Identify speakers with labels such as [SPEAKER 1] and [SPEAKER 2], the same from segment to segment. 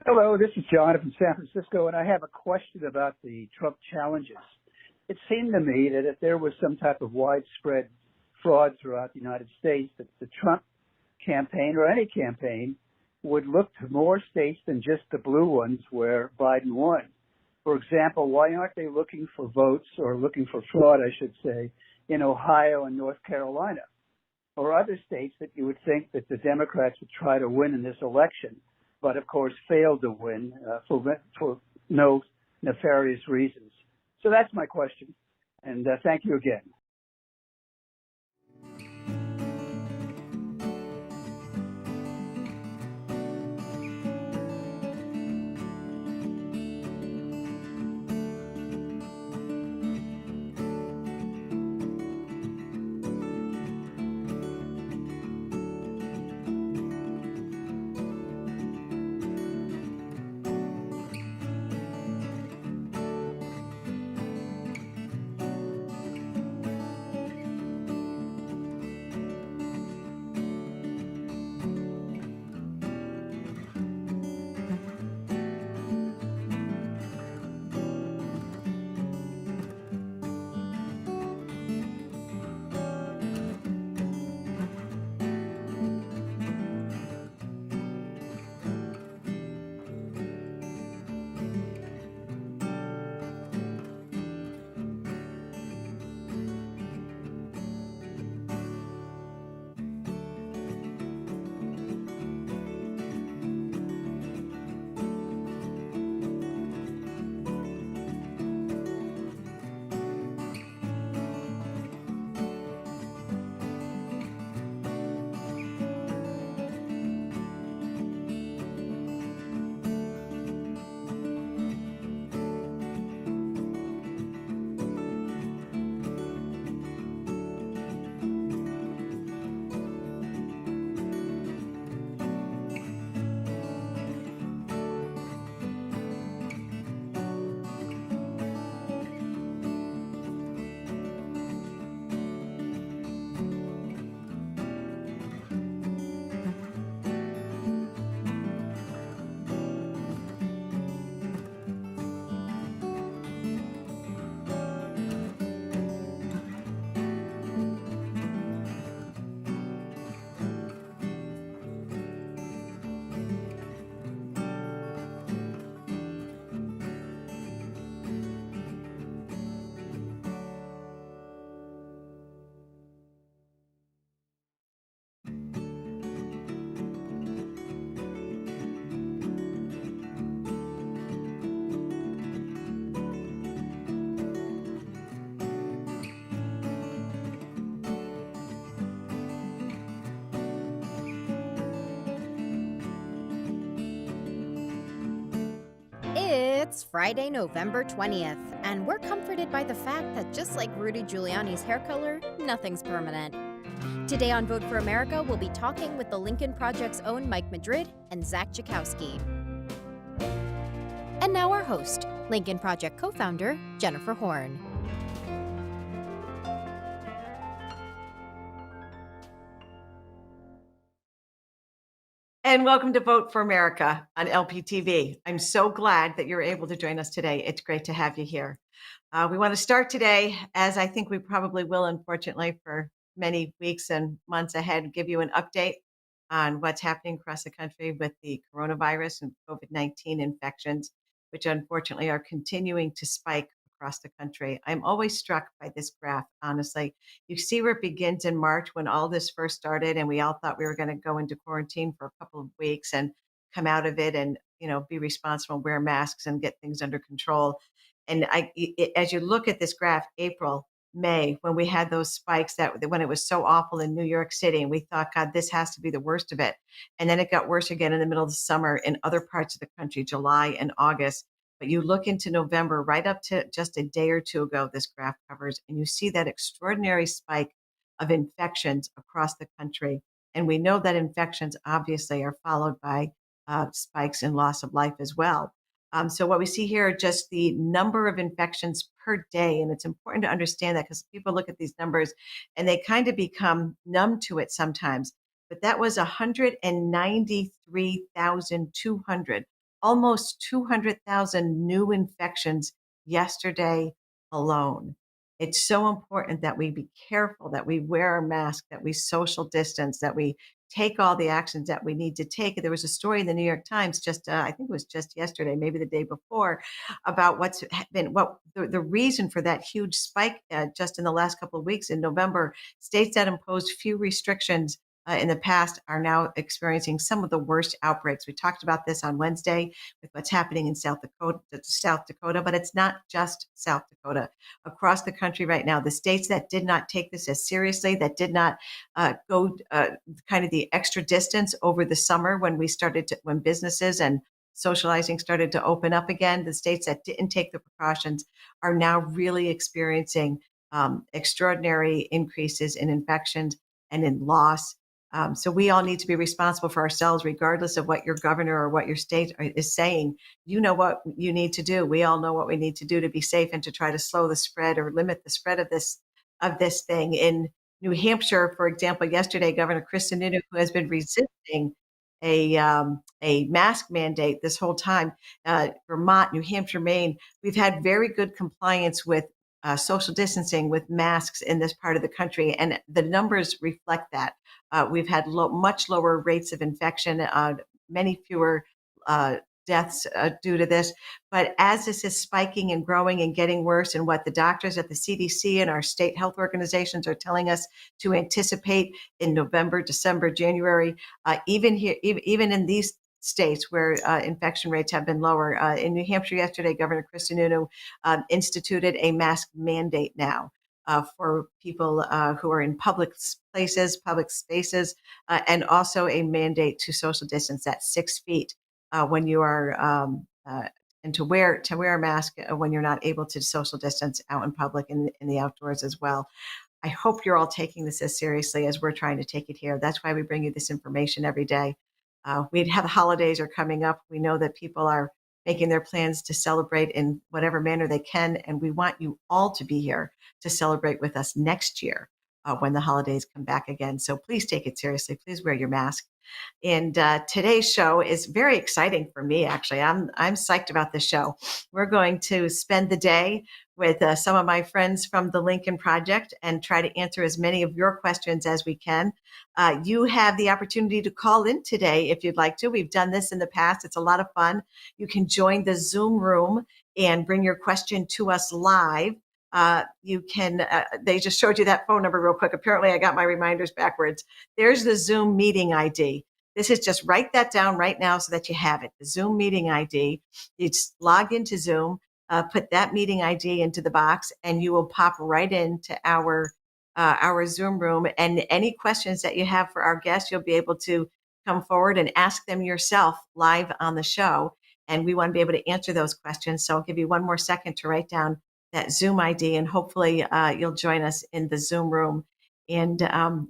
[SPEAKER 1] Hello, this is John from San Francisco, and I have a question about the Trump challenges. It seemed to me that if there was some type of widespread fraud throughout the United States, that the Trump campaign or any campaign would look to more states than just the blue ones where Biden won. For example, why aren't they looking for votes or looking for fraud, I should say, in Ohio and North Carolina or other states that you would think that the Democrats would try to win in this election, but of course failed to win for no nefarious reasons? So that's my question, and thank you again.
[SPEAKER 2] It's Friday, November 20th, and we're comforted by the fact that just like Rudy Giuliani's hair color, nothing's permanent. Today on Vote for America, we'll be talking with the Lincoln Project's own Mike Madrid and Zack Czajkowski. And now our host, Lincoln Project co-founder, Jennifer Horn.
[SPEAKER 3] And welcome to Vote for America on LPTV. I'm so glad that you're able to join us today. It's great to have you here. We want to start today, as I think we probably will, unfortunately, for many weeks and months ahead, give you an update on what's happening across the country with the coronavirus and COVID-19 infections, which unfortunately are continuing to spike across the country. I'm always struck by this graph, honestly. You see where it begins in March when all this first started and we all thought we were going to go into quarantine for a couple of weeks and come out of it and, be responsible, wear masks and get things under control. And as you look at this graph, April, May, when we had those spikes, when it was so awful in New York City, and we thought, God, this has to be the worst of it. And then it got worse again in the middle of the summer in other parts of the country, July and August. But you look into November, right up to just a day or two ago, this graph covers, and you see that extraordinary spike of infections across the country. And we know that infections obviously are followed by spikes in loss of life as well. So what we see here are just the number of infections per day. And it's important to understand that because people look at these numbers and they kind of become numb to it sometimes. But that was 193,200 almost 200,000 new infections yesterday alone. It's so important that we be careful, that we wear our mask, that we social distance, that we take all the actions that we need to take. There was a story in the New York Times just, I think it was just yesterday, maybe the day before, about the reason for that huge spike just in the last couple of weeks in November. States that imposed few restrictions in the past are now experiencing some of the worst outbreaks. We talked about this on Wednesday with what's happening in South Dakota, but it's not just South Dakota. Across the country right now, the states that did not take this as seriously, that did not go kind of the extra distance over the summer when when businesses and socializing started to open up again, the states that didn't take the precautions are now really experiencing extraordinary increases in infections and in loss. So we all need to be responsible for ourselves, regardless of what your governor or what your state is saying. You know what you need to do. We all know what we need to do to be safe and to try to slow the spread or limit the spread of this thing. In New Hampshire, for example, yesterday, Governor Chris Sununu, who has been resisting a mask mandate this whole time, Vermont, New Hampshire, Maine, we've had very good compliance with social distancing with masks in this part of the country, and the numbers reflect that. We've had much lower rates of infection, many fewer deaths due to this. But as this is spiking and growing and getting worse, and what the doctors at the CDC and our state health organizations are telling us to anticipate in November, December, January, even in these states where infection rates have been lower. In New Hampshire yesterday, Governor Chris Sununu instituted a mask mandate now for people who are in public places, public spaces, and also a mandate to social distance at 6 feet when you are and to wear a mask when you're not able to social distance out in public and in the outdoors as well. I hope you're all taking this as seriously as we're trying to take it here. That's why we bring you this information every day. We have the holidays are coming up. We know that people are making their plans to celebrate in whatever manner they can, and we want you all to be here to celebrate with us next year when the holidays come back again. So please take it seriously. Please wear your mask. And today's show is very exciting for me, actually. I'm psyched about this show. We're going to spend the day with some of my friends from the Lincoln Project and try to answer as many of your questions as we can. You have the opportunity to call in today if you'd like to. We've done this in the past. It's a lot of fun. You can join the Zoom room and bring your question to us live. You can, they just showed you that phone number real quick. Apparently I got my reminders backwards. There's the Zoom meeting ID. This is just write that down right now so that you have it. The Zoom meeting ID. You just log into Zoom, put that meeting ID into the box, and you will pop right into our Zoom room. And any questions that you have for our guests, you'll be able to come forward and ask them yourself live on the show. And we want to be able to answer those questions. So I'll give you one more second to write down that Zoom ID, and hopefully you'll join us in the Zoom room and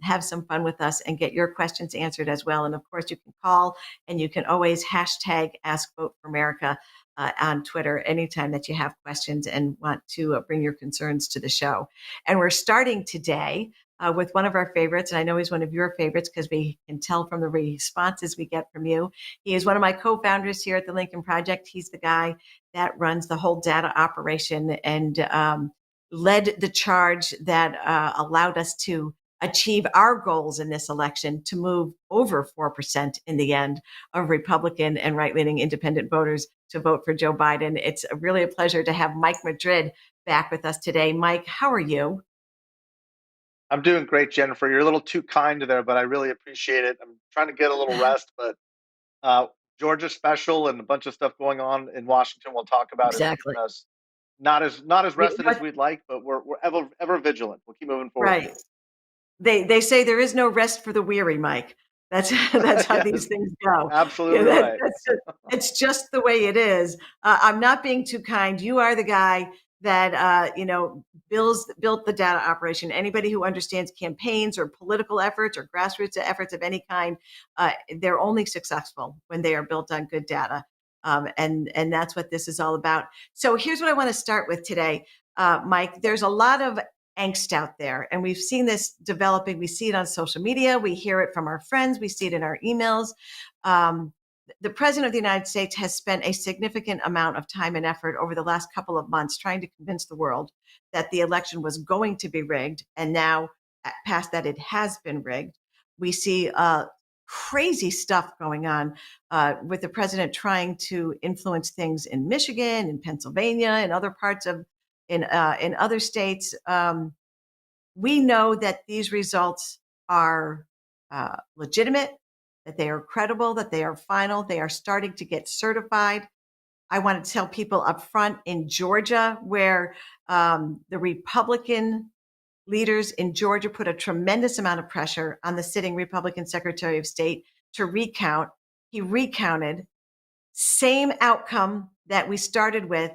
[SPEAKER 3] have some fun with us and get your questions answered as well. And of course, you can call, and you can always hashtag Ask Vote for America on Twitter anytime that you have questions and want to bring your concerns to the show. And we're starting today with one of our favorites, and I know he's one of your favorites because we can tell from the responses we get from you. He is one of my co-founders here at the Lincoln Project. He's the guy that runs the whole data operation and led the charge that allowed us to achieve our goals in this election to move over 4% in the end of Republican and right-leaning independent voters to vote for Joe Biden. It's really a pleasure to have Mike Madrid back with us today. Mike, how are you?
[SPEAKER 4] I'm doing great, Jennifer. You're a little too kind there, but I really appreciate it. I'm trying to get a little rest, but Georgia special and a bunch of stuff going on in Washington we'll talk about is
[SPEAKER 3] Exactly.
[SPEAKER 4] keeping us not as rested as we'd like, but we're ever vigilant. We'll keep moving forward.
[SPEAKER 3] Right. They say there is no rest for the weary, Mike. That's how
[SPEAKER 4] Yes,
[SPEAKER 3] these things go.
[SPEAKER 4] absolutely right.
[SPEAKER 3] It's just the way it is. I'm not being too kind. You are the guy that built the data operation. Anybody who understands campaigns or political efforts or grassroots efforts of any kind, they're only successful when they are built on good data. And that's what this is all about. So here's what I want to start with today, Mike. There's a lot of angst out there, and we've seen this developing. We see it on social media. We hear it from our friends. We see it in our emails. the president of the United States has spent a significant amount of time and effort over the last couple of months trying to convince the world that the election was going to be rigged. And now, past that, it has been rigged. We see crazy stuff going on with the president trying to influence things in Michigan, in Pennsylvania, and other parts of in other states. We know that these results are legitimate, that they are credible, that they are final. They are starting to get certified. I want to tell people up front in Georgia, where the Republican leaders in Georgia put a tremendous amount of pressure on the sitting Republican Secretary of State to recount. He recounted, same outcome that we started with.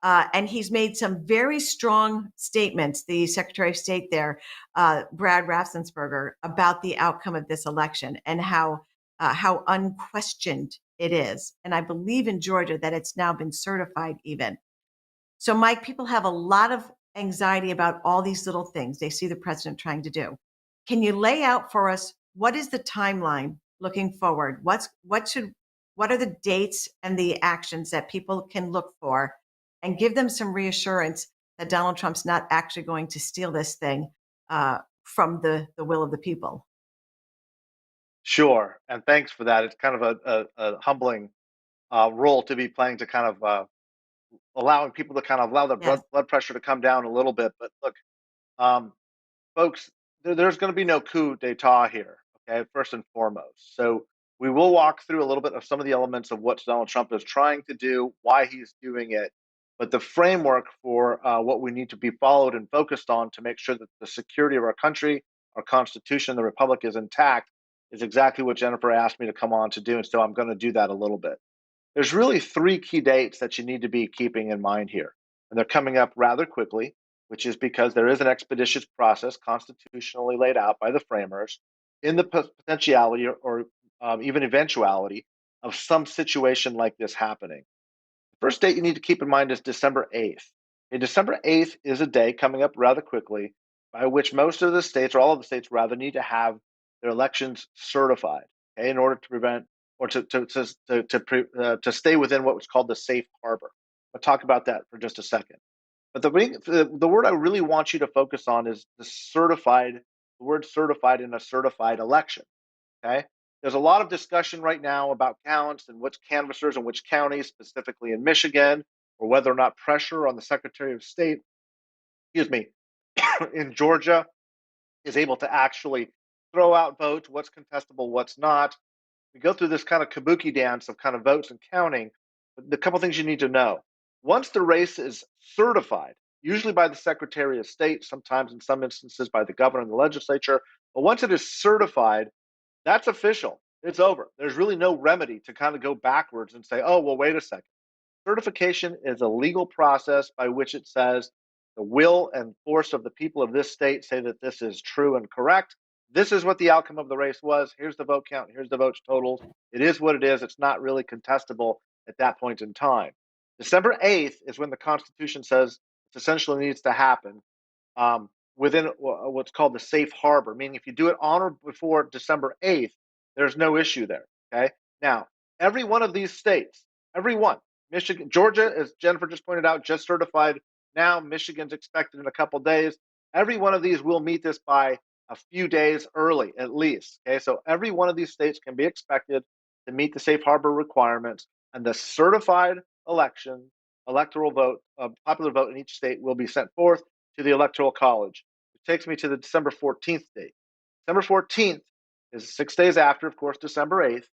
[SPEAKER 3] And he's made some very strong statements, the Secretary of State there, Brad Raffensperger, about the outcome of this election and how unquestioned it is. And I believe in Georgia that it's now been certified even. So, Mike, people have a lot of anxiety about all these little things they see the president trying to do. Can you lay out for us what is the timeline looking forward? What are the dates and the actions that people can look for, and give them some reassurance that Donald Trump's not actually going to steal this thing from the will of the people?
[SPEAKER 4] Sure, and thanks for that. It's kind of a humbling role to be playing, to kind of allowing people to kind of allow their
[SPEAKER 3] Yes.
[SPEAKER 4] blood pressure to come down a little bit. But look, folks, there's going to be no coup d'état here, okay, first and foremost. So we will walk through a little bit of some of the elements of what Donald Trump is trying to do, why he's doing it, but the framework for what we need to be followed and focused on to make sure that the security of our country, our Constitution, the Republic is intact is exactly what Jennifer asked me to come on to do. And so I'm going to do that a little bit. There's really three key dates that you need to be keeping in mind here. And they're coming up rather quickly, which is because there is an expeditious process constitutionally laid out by the framers in the potentiality or even eventuality of some situation like this happening. The first date you need to keep in mind is December 8th. And December 8th is a day coming up rather quickly by which most of the states, or all of the states rather, need to have their elections certified, okay, in order to prevent or to stay within what was called the safe harbor. I'll talk about that for just a second. But the word I really want you to focus on is the word certified in a certified election. Okay. There's a lot of discussion right now about counts and which canvassers and which counties, specifically in Michigan, or whether or not pressure on the Secretary of State, in Georgia is able to actually throw out votes, what's contestable, what's not. We go through this kind of kabuki dance of kind of votes and counting. But the couple things you need to know: once the race is certified, usually by the Secretary of State, sometimes in some instances by the governor and the legislature, but once it is certified, that's official. It's over. There's really no remedy to kind of go backwards and say, oh, well, wait a second. Certification is a legal process by which it says the will and force of the people of this state say that this is true and correct. This is what the outcome of the race was. Here's the vote count. Here's the vote totals. It is what it is. It's not really contestable at that point in time. December 8th is when the Constitution says it essentially needs to happen within what's called the safe harbor, meaning if you do it on or before December 8th, there's no issue there. Okay. Now, every one of these states, every one, Michigan, Georgia, as Jennifer just pointed out, just certified now. Michigan's expected in a couple days. Every one of these will meet this by a few days early, at least. Okay, so every one of these states can be expected to meet the safe harbor requirements, and the certified electoral vote, popular vote in each state will be sent forth to the Electoral College. It takes me to the December 14th date. December 14th is 6 days after, of course, December 8th.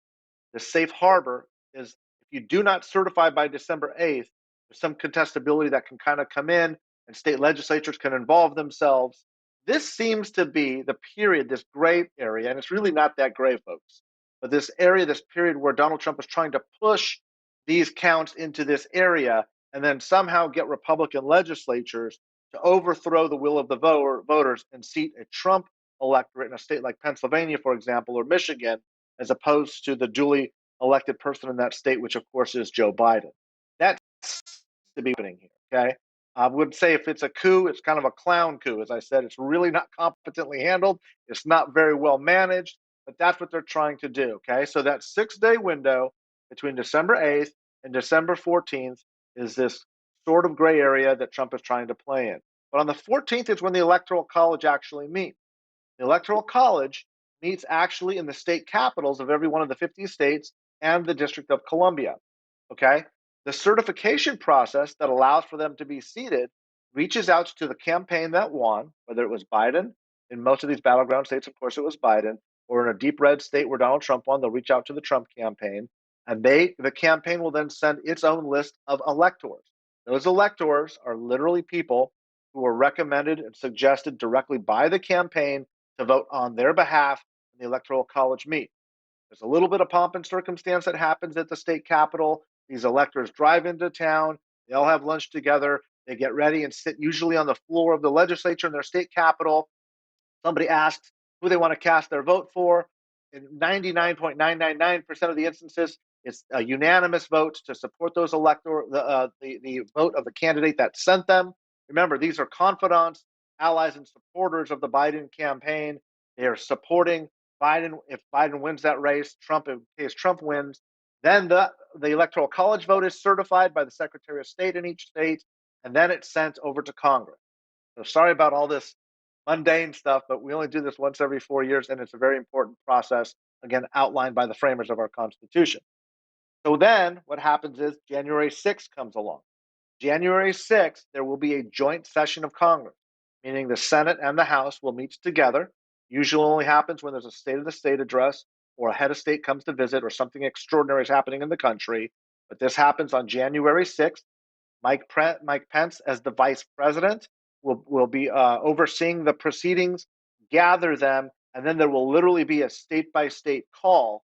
[SPEAKER 4] The safe harbor is if you do not certify by December 8th, there's some contestability that can kind of come in and state legislatures can involve themselves. This seems to be the period, this gray area, and it's really not that gray, folks, but this area, this period where Donald Trump is trying to push these counts into this area and then somehow get Republican legislatures to overthrow the will of the voters and seat a Trump electorate in a state like Pennsylvania, for example, or Michigan, as opposed to the duly elected person in that state, which of course is Joe Biden. That's to be happening here. Okay. I would say if it's a coup, it's kind of a clown coup. As I said, it's really not competently handled. It's not very well managed, but that's what they're trying to do. Okay. So that 6 day window between December 8th and December 14th is this sort of gray area that Trump is trying to play in. But on the 14th is when the Electoral College actually meets. The Electoral College meets actually in the state capitals of every one of the 50 states and the District of Columbia. Okay? The certification process that allows for them to be seated reaches out to the campaign that won, whether it was Biden. In most of these battleground states, of course, it was Biden, or in a deep red state where Donald Trump won, they'll reach out to the Trump campaign, and the campaign will then send its own list of electors. Those electors are literally people who were recommended and suggested directly by the campaign to vote on their behalf in the Electoral College meet. There's a little bit of pomp and circumstance that happens at the state capitol. These electors drive into town, they all have lunch together, they get ready and sit usually on the floor of the legislature in their state capitol. Somebody asks who they want to cast their vote for. In 99.999% of the instances, it's a unanimous vote to support those the vote of the candidate that sent them. Remember, these are confidants, allies, and supporters of the Biden campaign. They are supporting Biden. If Biden wins that race, Trump, in case Trump wins, then the Electoral College vote is certified by the Secretary of State in each state, and then it's sent over to Congress. So sorry about all this mundane stuff, but we only do this once every 4 years, and it's a very important process, again, outlined by the framers of our Constitution. So then what happens is January 6th comes along. January 6th, there will be a joint session of Congress, meaning the Senate and the House will meet together. Usually only happens when there's a State of the State address or a head of state comes to visit or something extraordinary is happening in the country. But this happens on January 6th. Mike Pence, as the vice president, will be overseeing the proceedings, gather them, and then there will literally be a state-by-state call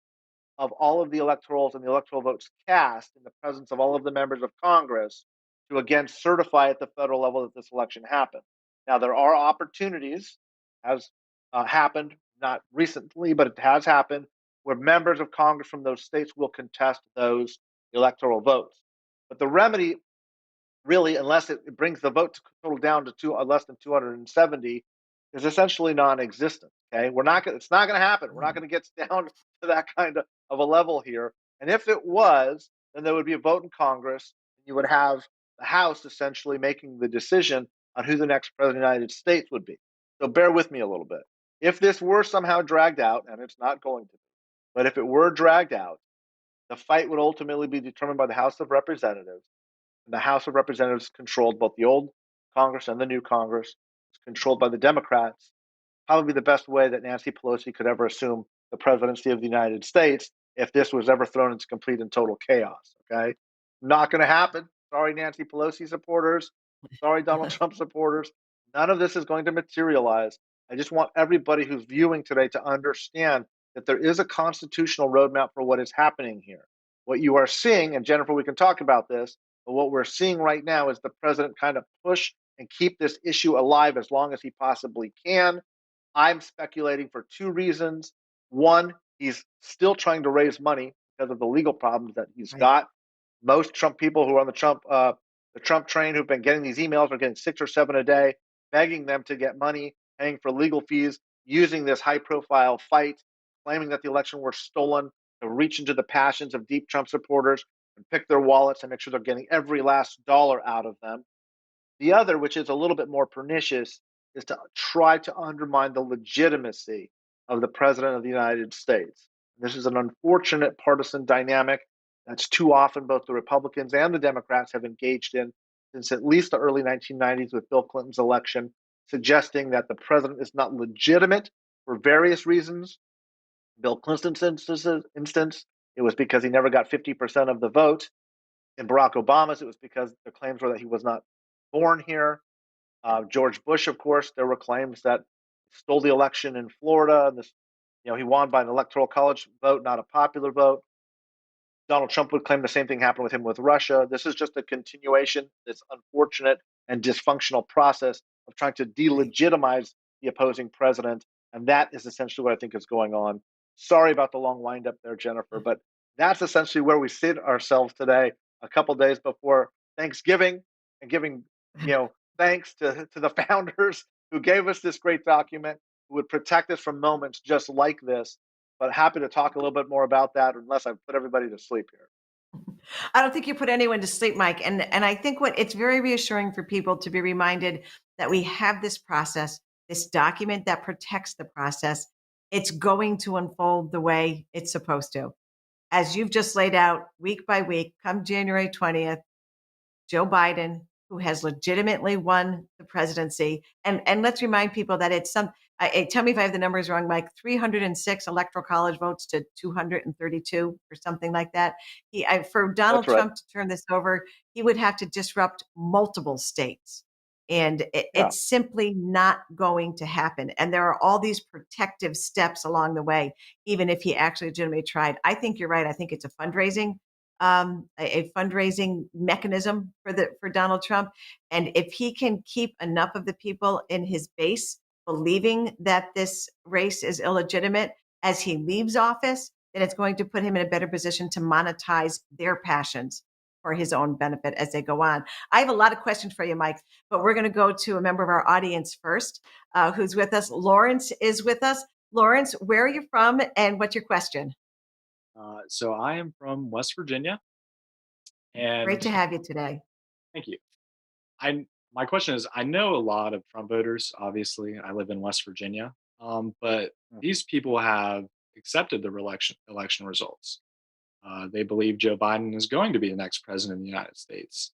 [SPEAKER 4] of all of the electorals and the electoral votes cast in the presence of all of the members of Congress to again certify at the federal level that this election happened. Now, there are opportunities, has happened, not recently, but it has happened, where members of Congress from those states will contest those electoral votes. But the remedy, really, unless it brings the vote total down to less than 270, is essentially non-existent. Okay, it's not going to happen. We're not going to get down to that kind of a level here. And if it was, then there would be a vote in Congress. You would have the House essentially making the decision on who the next president of the United States would be. So bear with me a little bit. If this were somehow dragged out, and it's not going to be, but if it were dragged out, the fight would ultimately be determined by the House of Representatives. And the House of Representatives controlled both the old Congress and the new Congress. It's controlled by the Democrats. Probably the best way that Nancy Pelosi could ever assume the presidency of the United States if this was ever thrown into complete and total chaos. Okay, not going to happen. Sorry, Nancy Pelosi supporters. Sorry, Donald Trump supporters. None of this is going to materialize. I just want everybody who's viewing today to understand that there is a constitutional roadmap for what is happening here. What you are seeing, and Jennifer, we can talk about this, but what we're seeing right now is the president kind of push and keep this issue alive as long as he possibly can. I'm speculating for two reasons. One, he's still trying to raise money because of the legal problems that he's got. Most Trump people who are on the Trump train who've been getting these emails are getting 6 or 7 a day, begging them to get money, paying for legal fees, using this high-profile fight, claiming that the election was stolen to reach into the passions of deep Trump supporters and pick their wallets and make sure they're getting every last dollar out of them. The other, which is a little bit more pernicious, is to try to undermine the legitimacy of the president of the United States. This is an unfortunate partisan dynamic that's too often both the Republicans and the Democrats have engaged in since at least the early 1990s with Bill Clinton's election, suggesting that the president is not legitimate for various reasons. Bill Clinton's instance, it was because he never got 50% of the vote. In Barack Obama's, it was because the claims were that he was not born here. George Bush, of course, there were claims that he stole the election in Florida. And he won by an electoral college vote, not a popular vote. Donald Trump would claim the same thing happened with him with Russia. This is just a continuation, this unfortunate and dysfunctional process of trying to delegitimize the opposing president. And that is essentially what I think is going on. Sorry about the long windup there, Jennifer, but that's essentially where we sit ourselves today, a couple days before Thanksgiving, and giving thanks to the founders who gave us this great document, who would protect us from moments just like this. But happy to talk a little bit more about that, unless I've put everybody to sleep here.
[SPEAKER 3] I don't think you put anyone to sleep, Mike. And I think it's very reassuring for people to be reminded that we have this process, this document that protects the process. It's going to unfold the way it's supposed to. As you've just laid out week by week, come January 20th, Joe Biden, who has legitimately won the presidency. And let's remind people that it's tell me if I have the numbers wrong, Mike, 306 electoral college votes to 232 or something like that. For Donald
[SPEAKER 4] That's right.
[SPEAKER 3] Trump to turn this over, he would have to disrupt multiple states. And
[SPEAKER 4] Yeah.
[SPEAKER 3] it's simply not going to happen. And there are all these protective steps along the way, even if he actually legitimately tried. I think you're right. I think it's a fundraising mechanism for Donald Trump. And if he can keep enough of the people in his base believing that this race is illegitimate as he leaves office, then it's going to put him in a better position to monetize their passions for his own benefit as they go on. I have a lot of questions for you, Mike, but we're going to go to a member of our audience first, who's with us. Lawrence is with us. Lawrence, where are you from and what's your question?
[SPEAKER 5] So I am from West Virginia, and
[SPEAKER 3] Great to have you today.
[SPEAKER 5] thank you. My question is, I know a lot of Trump voters. Obviously, I live in West Virginia, but these people have accepted the election results. They believe Joe Biden is going to be the next president of the United States.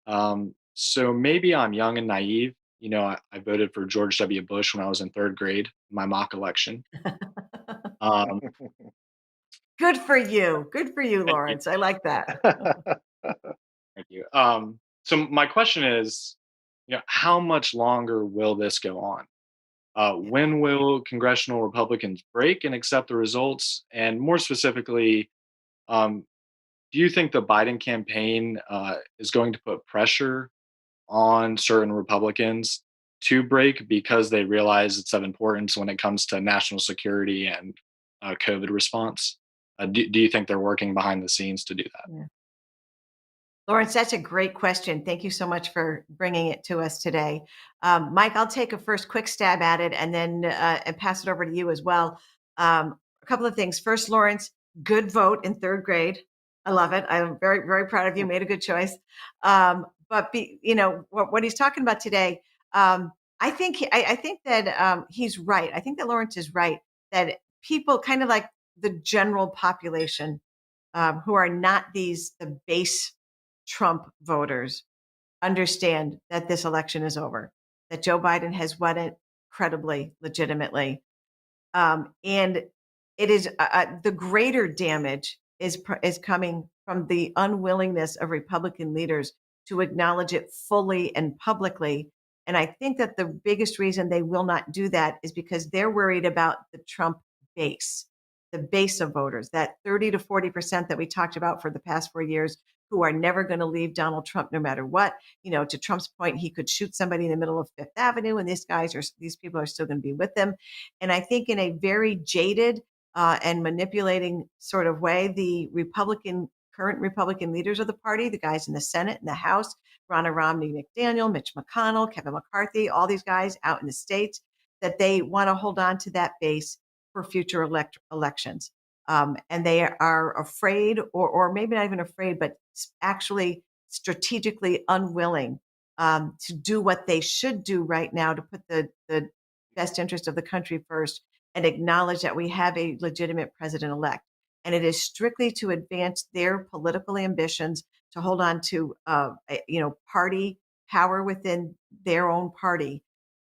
[SPEAKER 5] So maybe I'm young and naive. You know, I voted for George W. Bush when I was in third grade, my mock election. Um,
[SPEAKER 3] Good for you. Good for you,
[SPEAKER 5] thank you.
[SPEAKER 3] Lawrence. I like that.
[SPEAKER 5] Thank you. So my question is, how much longer will this go on? When will congressional Republicans break and accept the results? And more specifically, um, do you think the Biden campaign is going to put pressure on certain Republicans to break because they realize it's of importance when it comes to national security and COVID response? Do you think they're working behind the scenes to do that?
[SPEAKER 3] Yeah. Lawrence, that's a great question. Thank you so much for bringing it to us today. Mike, I'll take a first quick stab at it and then and pass it over to you as well. A couple of things. First, Lawrence, good vote in third grade. I love it. I'm very, very proud of you. Made a good choice. But what he's talking about today, I think that he's right. I think that Lawrence is right that people kind of like the general population who are not the base Trump voters understand that this election is over, that Joe Biden has won it credibly, legitimately. And it is the greater damage is coming from the unwillingness of Republican leaders to acknowledge it fully and publicly. And I think that the biggest reason they will not do that is because they're worried about the Trump base, the base of voters, that 30 to 40% that we talked about for the past 4 years who are never going to leave Donald Trump no matter what. To Trump's point, he could shoot somebody in the middle of Fifth Avenue and these people are still going to be with him. And I think in a very jaded and manipulating sort of way, the current Republican leaders of the party, the guys in the Senate and the House, Ronna Romney McDaniel, Mitch McConnell, Kevin McCarthy, all these guys out in the states, that they want to hold on to that base for future elections. And they are afraid, or maybe not even afraid, but actually strategically unwilling to do what they should do right now to put the best interest of the country first and acknowledge that we have a legitimate president-elect. And it is strictly to advance their political ambitions, to hold on to party power within their own party.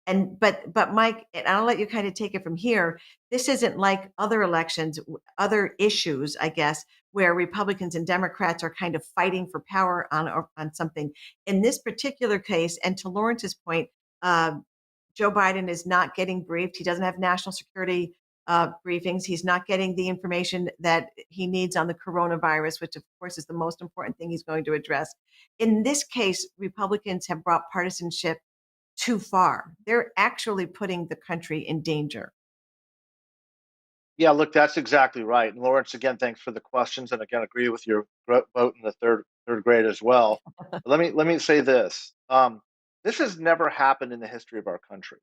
[SPEAKER 3] But Mike, and I'll let you kind of take it from here. This isn't like other elections, other issues, I guess, where Republicans and Democrats are kind of fighting for power on something. In this particular case, and to Lawrence's point, Joe Biden is not getting briefed. He doesn't have national security briefings. He's not getting the information that he needs on the coronavirus, which of course is the most important thing he's going to address. In this case, Republicans have brought partisanship too far. They're actually putting the country in danger.
[SPEAKER 4] Yeah, look, that's exactly right. And Lawrence, again, thanks for the questions, and again, agree with your vote in the third grade as well. Let me say this: this has never happened in the history of our country.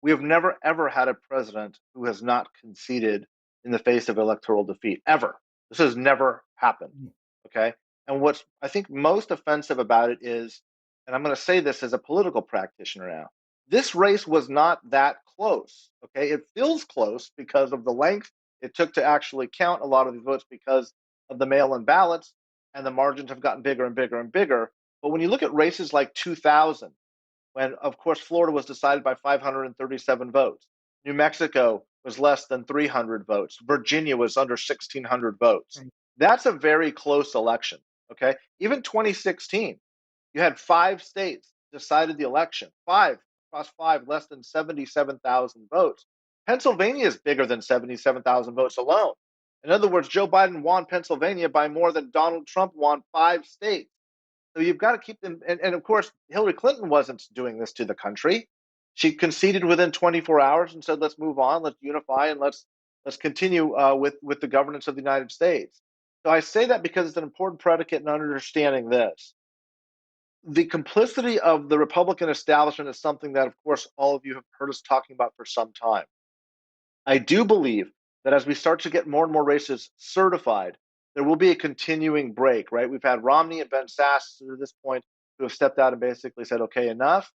[SPEAKER 4] We have never ever had a president who has not conceded in the face of electoral defeat, ever. This has never happened. Okay, And what's, I think, most offensive about it is, and I'm going to say this as a political practitioner now, this race was not that close. Okay. It feels close because of the length it took to actually count a lot of these votes because of the mail in ballots, and the margins have gotten bigger and bigger and bigger. But when you look at races like 2000, when, of course, Florida was decided by 537 votes, New Mexico was less than 300 votes, Virginia was under 1,600 votes.
[SPEAKER 3] Right.
[SPEAKER 4] That's a very close election. Okay. Even 2016, you had 5 states decided the election, five across five, less than 77,000 votes. Pennsylvania is bigger than 77,000 votes alone. In other words, Joe Biden won Pennsylvania by more than Donald Trump won 5 states. So you've got to keep them. And of course, Hillary Clinton wasn't doing this to the country. She conceded within 24 hours and said, "Let's move on, let's unify, and let's continue with the governance of the United States." So I say that because it's an important predicate in understanding this. The complicity of the Republican establishment is something that, of course, all of you have heard us talking about for some time. I do believe that as we start to get more and more races certified, there will be a continuing break, right? We've had Romney and Ben Sass to this point who have stepped out and basically said, okay, enough,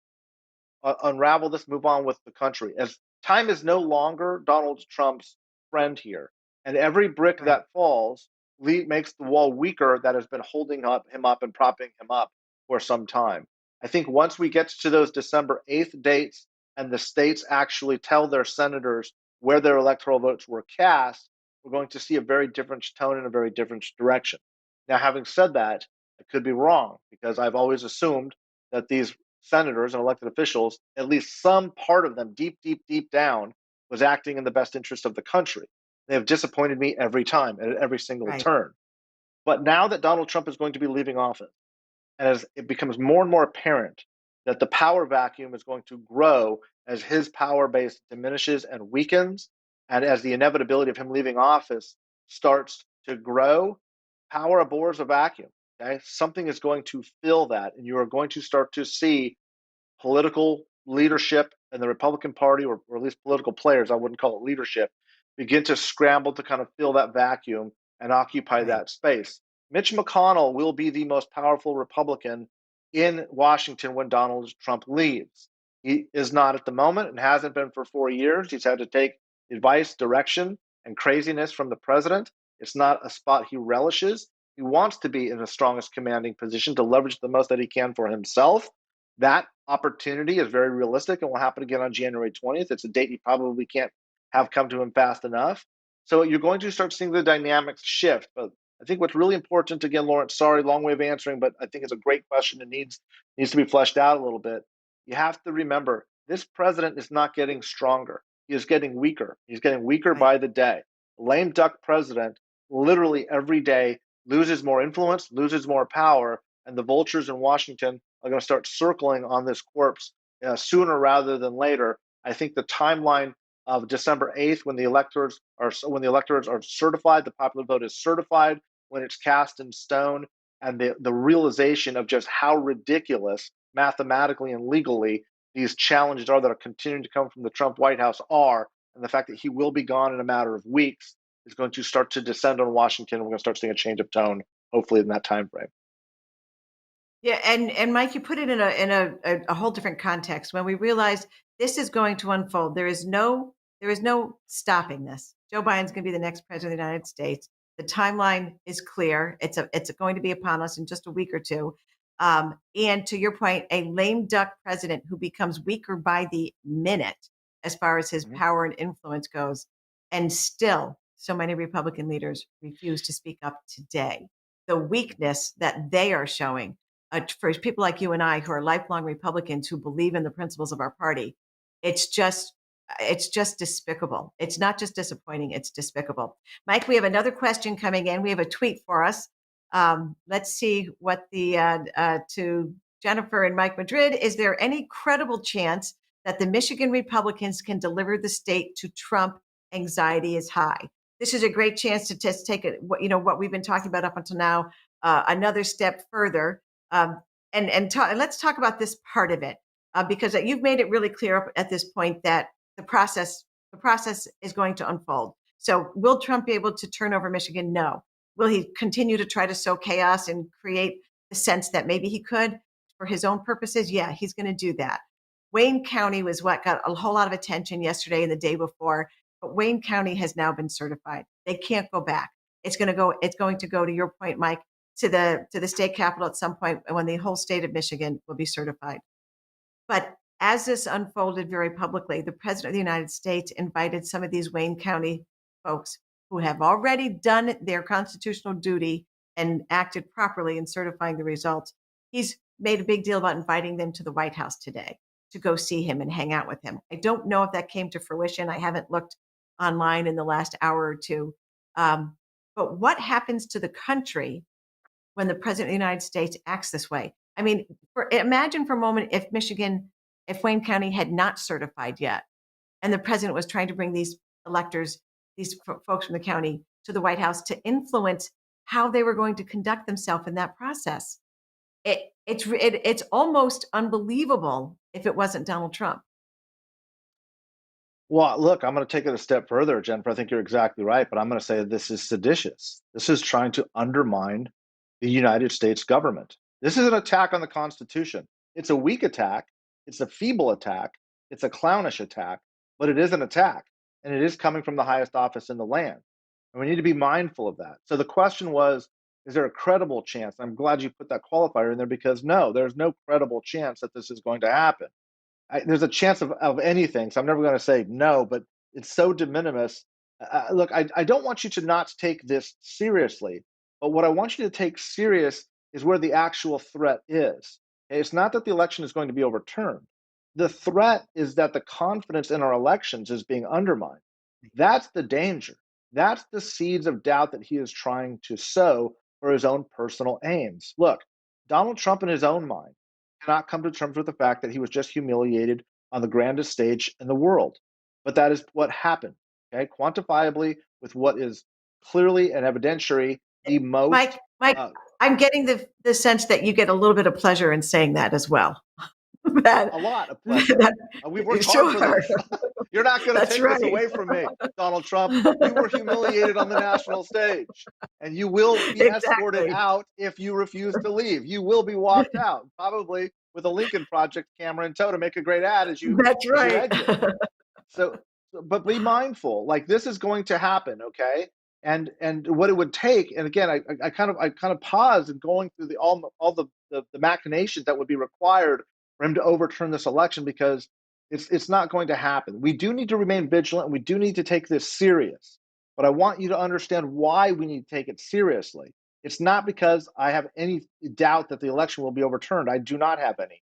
[SPEAKER 4] unravel this, move on with the country. As time is no longer Donald Trump's friend here, and every brick
[SPEAKER 3] Right.
[SPEAKER 4] that falls makes the wall weaker that has been holding him up and propping him up for some time. I think once we get to those December 8th dates and the states actually tell their senators where their electoral votes were cast, we're going to see a very different tone and a very different direction. Now, having said that, I could be wrong because I've always assumed that these senators and elected officials, at least some part of them, deep, deep, deep down, was acting in the best interest of the country. They have disappointed me every time, at every single
[SPEAKER 3] Right.
[SPEAKER 4] turn. But now that Donald Trump is going to be leaving office, and as it becomes more and more apparent that the power vacuum is going to grow as his power base diminishes and weakens, and as the inevitability of him leaving office starts to grow, power abhors a vacuum. Okay? Something is going to fill that, and you are going to start to see political leadership in the Republican Party, or at least political players, I wouldn't call it leadership, begin to scramble to kind of fill that vacuum and occupy
[SPEAKER 3] Right.
[SPEAKER 4] that space. Mitch McConnell will be the most powerful Republican in Washington when Donald Trump leaves. He is not at the moment and hasn't been for 4 years. He's had to take advice, direction, and craziness from the president. It's not a spot he relishes. He wants to be in the strongest commanding position to leverage the most that he can for himself. That opportunity is very realistic and will happen again on January 20th. It's a date he probably can't have come to him fast enough. So you're going to start seeing the dynamics shift. But I think what's really important, again, Lawrence, sorry, long way of answering, but I think it's a great question and needs to be fleshed out a little bit. You have to remember, this president is not getting stronger. He is getting weaker. He's getting weaker
[SPEAKER 3] Right.
[SPEAKER 4] by the day. Lame duck president literally every day loses more influence, loses more power, and the vultures in Washington are going to start circling on this corpse sooner rather than later. I think the timeline of December 8th, when the electors are certified, the popular vote is certified, when it's cast in stone, and the realization of just how ridiculous mathematically and legally these challenges are that are continuing to come from the Trump White House are, and the fact that he will be gone in a matter of weeks is going to start to descend on Washington. We're going to start seeing a change of tone, hopefully in that time frame.
[SPEAKER 3] Yeah, and Mike, you put it in a whole different context. When we realize this is going to unfold, there is no stopping this. Joe Biden's going to be the next president of the United States. The timeline is clear. It's going to be upon us in just a week or two. And to your point, a lame duck president who becomes weaker by the minute as far as his power and influence goes, and still so many Republican leaders refuse to speak up today. The weakness that they are showing. For people like you and I, who are lifelong Republicans who believe in the principles of our party, it's just despicable. It's not just disappointing; it's despicable. Mike, we have another question coming in. We have a tweet for us. Let's see what to Jennifer and Mike Madrid. Is there any credible chance that the Michigan Republicans can deliver the state to Trump? Anxiety is high. This is a great chance to just take it. What we've been talking about up until now, another step further. And let's talk about this part of it, because you've made it really clear at this point that the process is going to unfold. So will Trump be able to turn over Michigan? No. Will he continue to try to sow chaos and create the sense that maybe he could for his own purposes? Yeah, he's going to do that. Wayne County was what got a whole lot of attention yesterday and the day before, but Wayne County has now been certified. They can't go back. It's going to go, to your point, Mike, to the state capitol at some point when the whole state of Michigan will be certified. But as this unfolded very publicly, the president of the United States invited some of these Wayne County folks who have already done their constitutional duty and acted properly in certifying the results. He's made a big deal about inviting them to the White House today to go see him and hang out with him. I don't know if that came to fruition. I haven't looked online in the last hour or two. But what happens to the country when the president of the United States acts this way? I mean, imagine for a moment if Wayne County had not certified yet, and the president was trying to bring these electors, these folks from the county, to the White House to influence how they were going to conduct themselves in that process. It's almost unbelievable if it wasn't Donald Trump.
[SPEAKER 4] Well, look, I'm going to take it a step further, Jennifer. I think you're exactly right, but I'm going to say this is seditious. This is trying to undermine the United States government. This is an attack on the Constitution. It's a weak attack. It's a feeble attack. It's a clownish attack, but it is an attack, and it is coming from the highest office in the land. And we need to be mindful of that. So the question was, is there a credible chance? I'm glad you put that qualifier in there, because no, there's no credible chance that this is going to happen. There's a chance of anything, so I'm never going to say no, but it's so de minimis. Look, I don't want you to not take this seriously, but what I want you to take serious is where the actual threat is. Okay? It's not that the election is going to be overturned. The threat is that the confidence in our elections is being undermined. That's the danger. That's the seeds of doubt that he is trying to sow for his own personal aims. Look, Donald Trump in his own mind cannot come to terms with the fact that he was just humiliated on the grandest stage in the world. But that is what happened, okay? Quantifiably, with what is clearly and evidentiary the most.
[SPEAKER 3] Mike, I'm getting the sense that you get a little bit of pleasure in saying that as well.
[SPEAKER 4] A lot of pleasure. We've worked hard for this. You're not going to take this away from me, Donald Trump. You were humiliated on the national stage, and you will be escorted out if you refuse to leave. You will be walked out, probably with a Lincoln Project camera in tow to make a great ad as you.
[SPEAKER 3] That's right.
[SPEAKER 4] But be mindful. Like, this is going to happen, okay? And what it would take, and again, I kind of paused in going through all the machinations that would be required for him to overturn this election, because it's not going to happen. We do need to remain vigilant, and we do need to take this serious. But I want you to understand why we need to take it seriously. It's not because I have any doubt that the election will be overturned. I do not have any.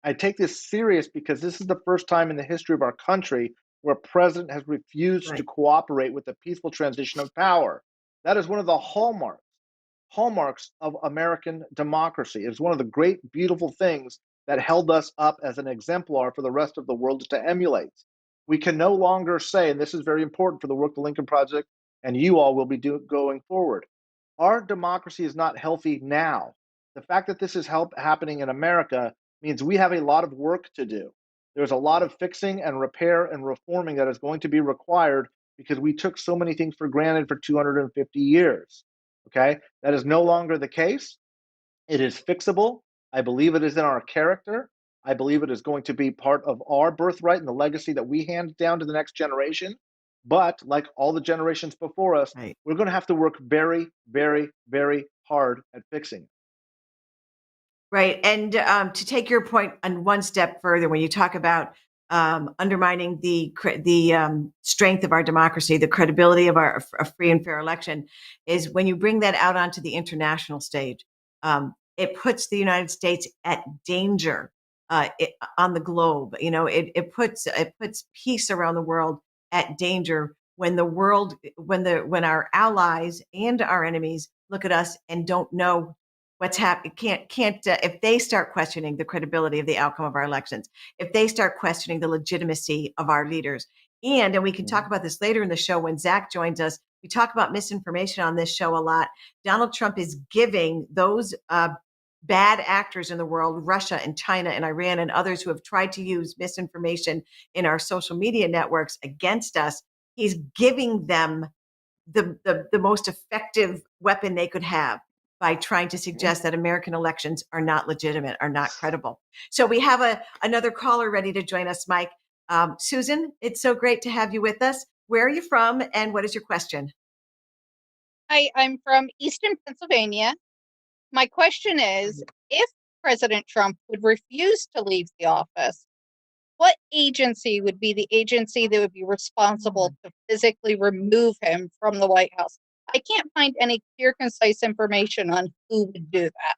[SPEAKER 4] I take this serious because this is the first time in the history of our country where a president has refused to cooperate with the peaceful transition of power. That is one of the hallmarks of American democracy. It's one of the great, beautiful things that held us up as an exemplar for the rest of the world to emulate. We can no longer say, and this is very important for the work of the Lincoln Project, and you all will be going forward, our democracy is not healthy now. The fact that this is happening in America means we have a lot of work to do. There's a lot of fixing and repair and reforming that is going to be required because we took so many things for granted for 250 years. Okay? That is no longer the case. It is fixable. I believe it is in our character. I believe it is going to be part of our birthright and the legacy that we hand down to the next generation. But like all the generations before us, we're going to have to work very, very, very hard at fixing it.
[SPEAKER 3] Right. And to take your point on one step further, when you talk about undermining the strength of our democracy, the credibility of a free and fair election, is when you bring that out onto the international stage. It puts the United States at danger on the globe. You know, it puts peace around the world at danger when when our allies and our enemies look at us and don't know what's happening. Can't if they start questioning the credibility of the outcome of our elections, if they start questioning the legitimacy of our leaders, and we can talk about this later in the show when Zack joins us. We talk about misinformation on this show a lot. Donald Trump is giving those bad actors in the world, Russia and China and Iran and others who have tried to use misinformation in our social media networks against us. He's giving them the most effective weapon they could have by trying to suggest that American elections are not legitimate, are not credible. So we have another caller ready to join us, Mike. Susan, it's so great to have you with us. Where are you from, and what is your question?
[SPEAKER 6] Hi, I'm from Eastern Pennsylvania. My question is, if President Trump would refuse to leave the office, what agency would be the agency that would be responsible to physically remove him from the White House? I can't find any clear, concise information on who would do that.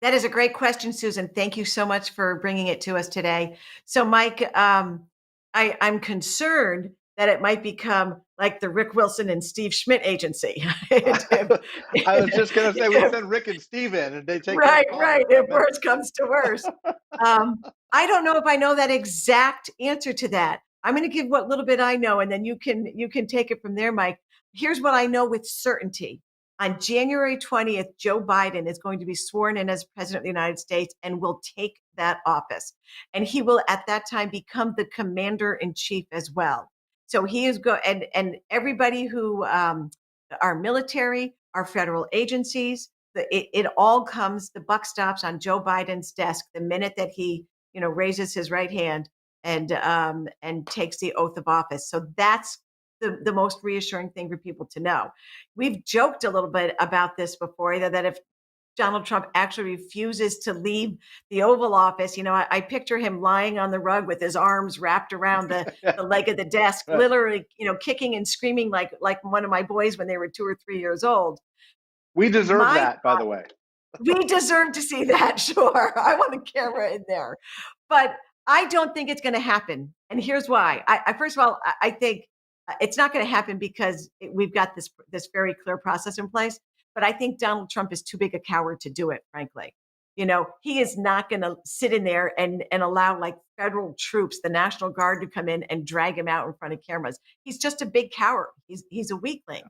[SPEAKER 3] That is a great question, Susan. Thank you so much for bringing it to us today. So, Mike, I'm concerned that it might become like the Rick Wilson and Steve Schmidt agency.
[SPEAKER 4] I was just going to say, we send Rick and Steve in and they take
[SPEAKER 3] right. If worse comes to worse. I don't know if I know that exact answer to that. I'm going to give what little bit I know, and then you can take it from there, Mike. Here's what I know with certainty. On January 20th, Joe Biden is going to be sworn in as president of the United States and will take that office. And he will at that time become the commander in chief as well. So he is and everybody who our military, our federal agencies, it all comes, the buck stops on Joe Biden's desk the minute that he, raises his right hand and takes the oath of office. So that's the most reassuring thing for people to know. We've joked a little bit about this before, that if Donald Trump actually refuses to leave the Oval Office, I picture him lying on the rug with his arms wrapped around the leg of the desk, literally, kicking and screaming like one of my boys when they were 2 or 3 years old.
[SPEAKER 4] We deserve that, by the way.
[SPEAKER 3] We deserve to see that, sure. I want a camera in there. But I don't think it's going to happen. And here's why. I first of all, I think it's not going to happen because we've got this very clear process in place. But I think Donald Trump is too big a coward to do it, frankly. He is not going to sit in there and allow like federal troops, the National Guard, to come in and drag him out in front of cameras. He's just a big coward. He's a weakling.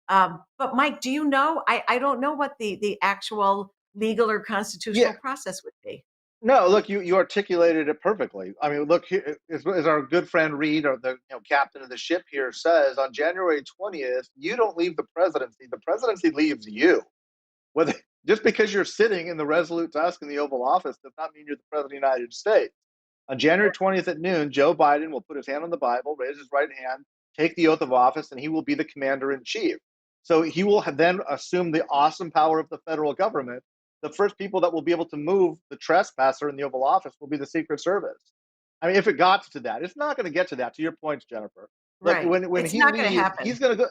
[SPEAKER 3] But Mike, do you know? I don't know what the actual legal or constitutional process would be.
[SPEAKER 4] No, look, you articulated it perfectly. I mean, look, as our good friend Reed, or the captain of the ship here, says, on January 20th, you don't leave the presidency. The presidency leaves you. Just because you're sitting in the resolute desk in the Oval Office does not mean you're the president of the United States. On January 20th at noon, Joe Biden will put his hand on the Bible, raise his right hand, take the oath of office, and he will be the commander in chief. So he will then assume the awesome power of the federal government. The first people that will be able to move the trespasser in the Oval Office will be the Secret Service. I mean, if it got to that, it's not going to get to that. To your points, Jennifer.
[SPEAKER 3] Right.
[SPEAKER 4] Look, when
[SPEAKER 3] it's
[SPEAKER 4] he
[SPEAKER 3] not
[SPEAKER 4] leaves,
[SPEAKER 3] going to happen.
[SPEAKER 4] He's going to go.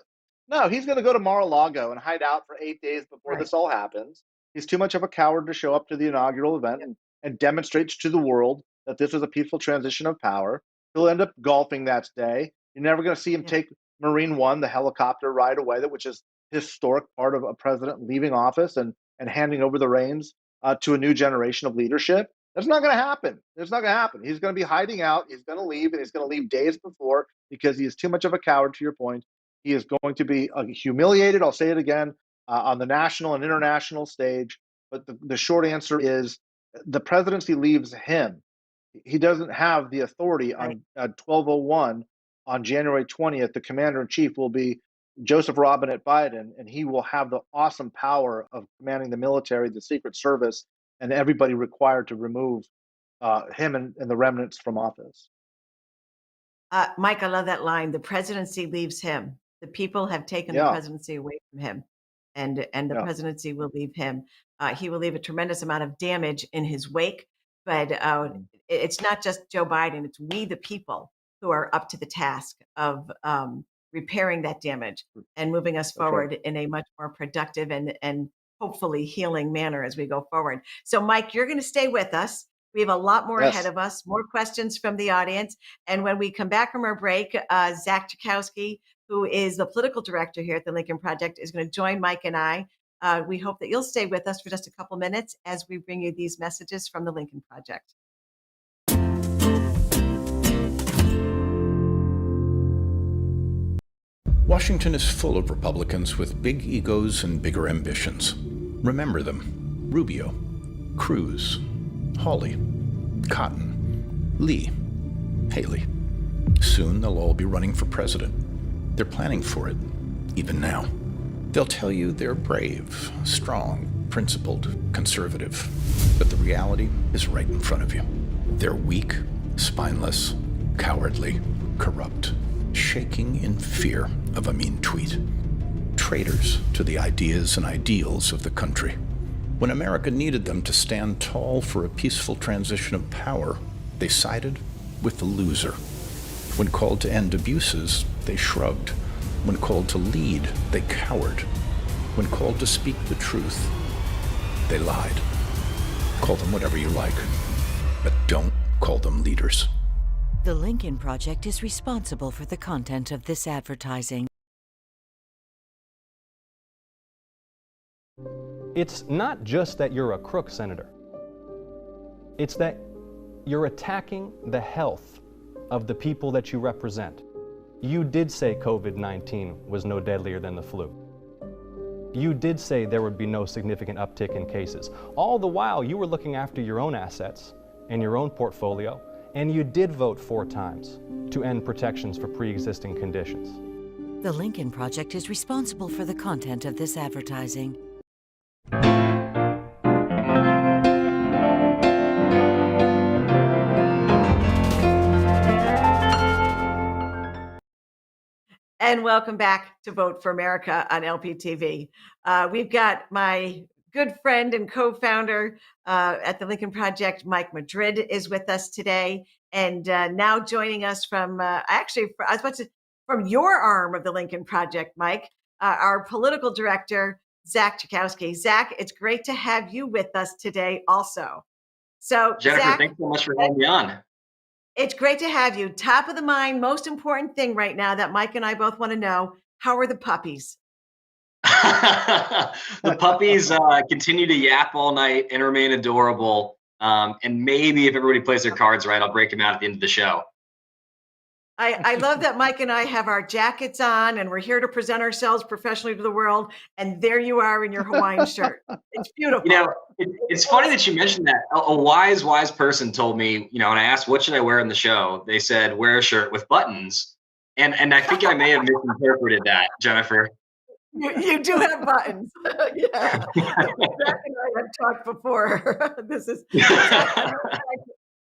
[SPEAKER 4] No, he's going to go to Mar-a-Lago and hide out for 8 days before this all happens. He's too much of a coward to show up to the inaugural event and demonstrate to the world that this is a peaceful transition of power. He'll end up golfing that day. You're never going to see him take Marine One, the helicopter ride away, which is historic part of a president leaving office and handing over the reins to a new generation of leadership. That's not going to happen. It's not going to happen. He's going to be hiding out. He's going to leave, and he's going to leave days before because he is too much of a coward, to your point. He is going to be humiliated, I'll say it again, on the national and international stage. But the short answer is the presidency leaves him. He doesn't have the authority on 1201 on January 20th. The commander-in-chief will be Joseph Robinette Biden, and he will have the awesome power of commanding the military, the Secret Service, and everybody required to remove him and the remnants from office.
[SPEAKER 3] Mike, I love that line. The presidency leaves him. The people have taken the presidency away from him, and the presidency will leave him. He will leave a tremendous amount of damage in his wake, but it's not just Joe Biden. It's we, the people, who are up to the task of repairing that damage and moving us forward in a much more productive and hopefully healing manner as we go forward. So, Mike, you're going to stay with us. We have a lot more ahead of us, more questions from the audience. And when we come back from our break, Zack Czajkowski, who is the political director here at the Lincoln Project, is going to join Mike and I. We hope that you'll stay with us for just a couple minutes as we bring you these messages from the Lincoln Project.
[SPEAKER 7] Washington is full of Republicans with big egos and bigger ambitions. Remember them: Rubio, Cruz, Hawley, Cotton, Lee, Haley. Soon they'll all be running for president. They're planning for it, even now. They'll tell you they're brave, strong, principled, conservative. But the reality is right in front of you. They're weak, spineless, cowardly, corrupt, shaking in fear of a mean tweet. Traitors to the ideas and ideals of the country. When America needed them to stand tall for a peaceful transition of power, they sided with the loser. When called to end abuses, they shrugged. When called to lead, they cowered. When called to speak the truth, they lied. Call them whatever you like, but don't call them leaders.
[SPEAKER 8] The Lincoln Project is responsible for the content of this advertising.
[SPEAKER 9] It's not just that you're a crook, Senator. It's that you're attacking the health of the people that you represent. You did say COVID-19 was no deadlier than the flu. You did say there would be no significant uptick in cases. All the while, you were looking after your own assets and your own portfolio, and you did vote 4 times to end protections for pre-existing conditions.
[SPEAKER 8] The Lincoln Project is responsible for the content of this advertising.
[SPEAKER 3] And welcome back to Vote for America on LPTV. We've got my good friend and co-founder at the Lincoln Project, Mike Madrid, is with us today. And now joining us from, from your arm of the Lincoln Project, Mike, our political director, Zack Czajkowski. Zack, it's great to have you with us today also. So,
[SPEAKER 10] Jennifer,
[SPEAKER 3] Zack,
[SPEAKER 10] thanks so much for having me on.
[SPEAKER 3] It's great to have you. Top of the mind, most important thing right now that Mike and I both want to know, how are the puppies?
[SPEAKER 10] The puppies continue to yap all night and remain adorable. And maybe if everybody plays their cards right, I'll break them out at the end of the show.
[SPEAKER 3] I love that Mike and I have our jackets on and we're here to present ourselves professionally to the world. And there you are in your Hawaiian shirt. It's beautiful.
[SPEAKER 10] You know, it's funny that you mentioned that. A wise person told me, when I asked what should I wear in the show, they said, wear a shirt with buttons. And I think I may have misinterpreted that, Jennifer.
[SPEAKER 3] You do have buttons. Yeah. Zack and I have talked before. This is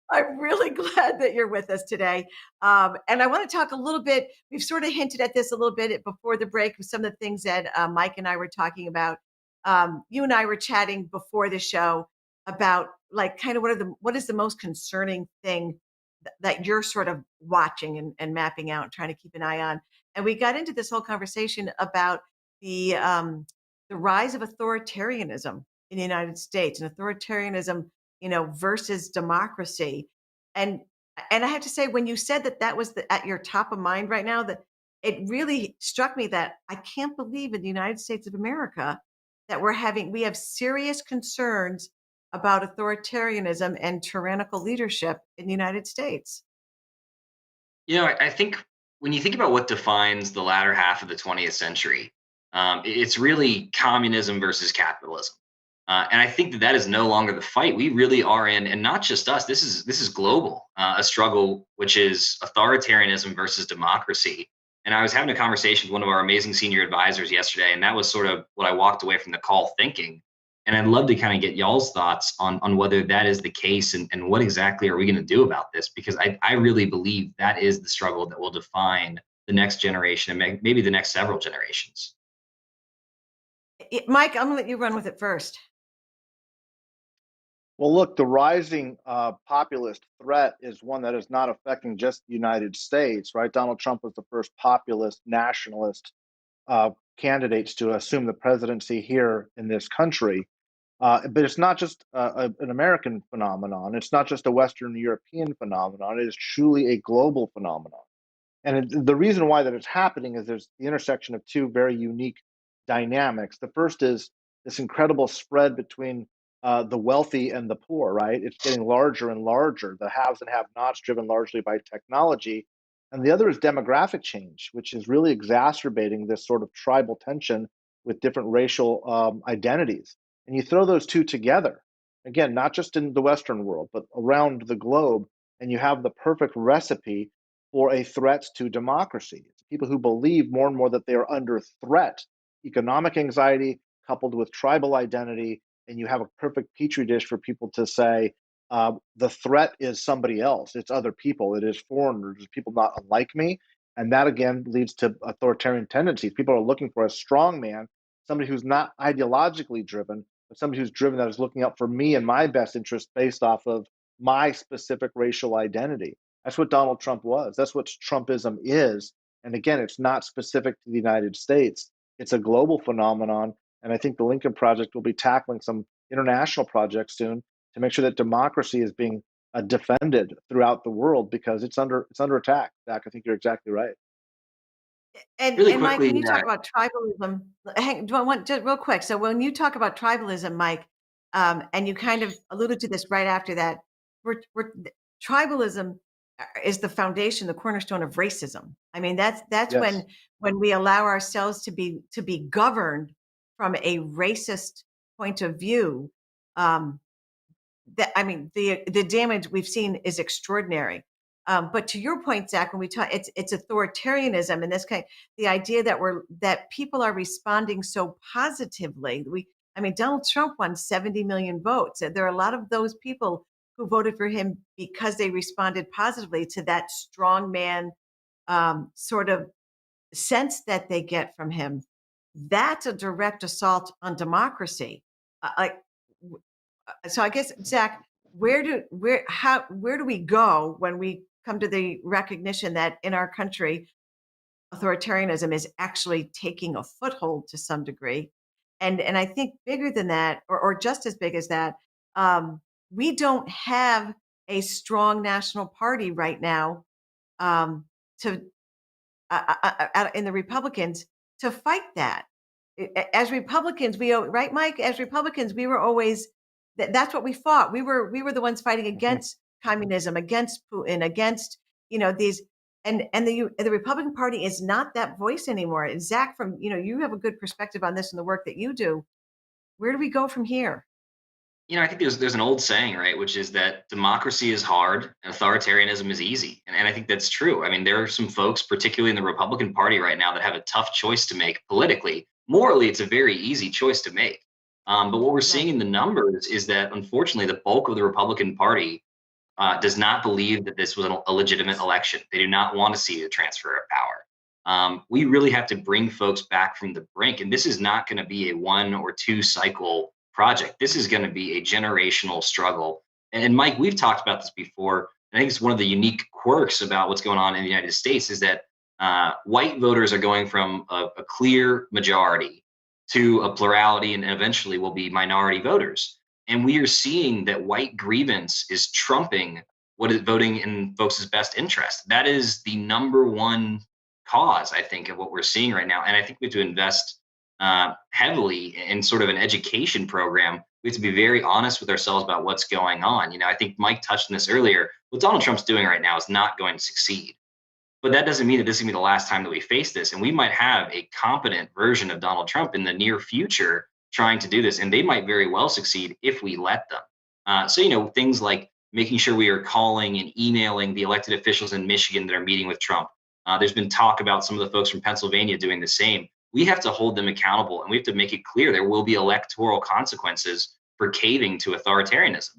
[SPEAKER 3] I'm really glad that you're with us today. And I want to talk a little bit, we've sort of hinted at this a little bit before the break with some of the things that Mike and I were talking about. You and I were chatting before the show about like kind of what is the most concerning thing that you're sort of watching and mapping out and trying to keep an eye on. And we got into this whole conversation about the rise of authoritarianism in the United States, and authoritarianism, versus democracy. And I have to say, when you said that was at your top of mind right now, that it really struck me that I can't believe in the United States of America that we have serious concerns about authoritarianism and tyrannical leadership in the United States.
[SPEAKER 10] I think when you think about what defines the latter half of the 20th century, it's really communism versus capitalism. And I think that is no longer the fight. We really are in, and not just us, this is global, a struggle, which is authoritarianism versus democracy. And I was having a conversation with one of our amazing senior advisors yesterday, and that was sort of what I walked away from the call thinking. And I'd love to kind of get y'all's thoughts on whether that is the case and what exactly are we going to do about this? Because I really believe that is the struggle that will define the next generation and maybe the next several generations.
[SPEAKER 3] Mike, I'm going to let you run with it first.
[SPEAKER 4] Well, look, the rising populist threat is one that is not affecting just the United States, right? Donald Trump was the first populist nationalist candidates to assume the presidency here in this country. But it's not just an American phenomenon. It's not just a Western European phenomenon. It is truly a global phenomenon. And the reason why that it's happening is there's the intersection of two very unique dynamics. The first is this incredible spread between the wealthy and the poor, right? It's getting larger and larger, the haves and have-nots driven largely by technology. And the other is demographic change, which is really exacerbating this sort of tribal tension with different racial identities. And you throw those two together, again, not just in the Western world, but around the globe, and you have the perfect recipe for a threat to democracy. It's people who believe more and more that they are under threat, economic anxiety coupled with tribal identity, and you have a perfect petri dish for people to say, the threat is somebody else. It's other people. It is foreigners, people not unlike me. And that again leads to authoritarian tendencies. People are looking for a strong man, somebody who's not ideologically driven, but somebody who's driven that is looking out for me and my best interest based off of my specific racial identity. That's what Donald Trump was. That's what Trumpism is. And again, it's not specific to the United States. It's a global phenomenon. And I think the Lincoln Project will be tackling some international projects soon to make sure that democracy is being defended throughout the world, because it's under attack. Zach, I think you're exactly right.
[SPEAKER 3] And,
[SPEAKER 10] Really
[SPEAKER 3] and Mike,
[SPEAKER 10] quickly,
[SPEAKER 3] when you talk about tribalism, do I want just real quick? So when you talk about tribalism, Mike, and you kind of alluded to this right after that, tribalism is the foundation, the cornerstone of racism. I mean, that's
[SPEAKER 4] Yes.
[SPEAKER 3] when we allow ourselves to be governed from a racist point of view. That I mean, the damage we've seen is extraordinary. But to your point, Zach, when we talk, it's authoritarianism, and this kind, the idea that people are responding so positively. I mean, Donald Trump won 70 million votes. There are a lot of those people who voted for him because they responded positively to that strong man sort of sense that they get from him. That's a direct assault on democracy. So I guess, Zach, where do we go when we come to the recognition that in our country authoritarianism is actually taking a foothold to some degree? And I think bigger than that, or just as big as that, we don't have a strong national party right now to in the Republicans to fight that. As Republicans, right, Mike? As Republicans, we were always that's what we fought. We were the ones fighting against communism, against Putin, against these, and the Republican Party is not that voice anymore. And Zach, from you have a good perspective on this and the work that you do. Where do we go from here?
[SPEAKER 10] I think there's an old saying, right, which is that democracy is hard and authoritarianism is easy. And I think that's true. I mean, there are some folks, particularly in the Republican Party right now, that have a tough choice to make politically. Morally, it's a very easy choice to make. But what we're seeing in the numbers is that, unfortunately, the bulk of the Republican Party does not believe that this was a legitimate election. They do not want to see a transfer of power. We really have to bring folks back from the brink. And this is not going to be a 1 or 2 cycle project. This is going to be a generational struggle. And Mike, we've talked about this before. I think it's one of the unique quirks about what's going on in the United States is that white voters are going from a clear majority to a plurality, and eventually will be minority voters. And we are seeing that white grievance is trumping what is voting in folks' best interest. That is the number one cause, I think, of what we're seeing right now. And I think we have to invest heavily in sort of an education program. We have to be very honest with ourselves about what's going on. I think Mike touched on this earlier. What Donald Trump's doing right now is not going to succeed. But that doesn't mean that this is going to be the last time that we face this. And we might have a competent version of Donald Trump in the near future trying to do this. And they might very well succeed if we let them. So things like making sure we are calling and emailing the elected officials in Michigan that are meeting with Trump. There's been talk about some of the folks from Pennsylvania doing the same. We have to hold them accountable, and we have to make it clear there will be electoral consequences for caving to authoritarianism.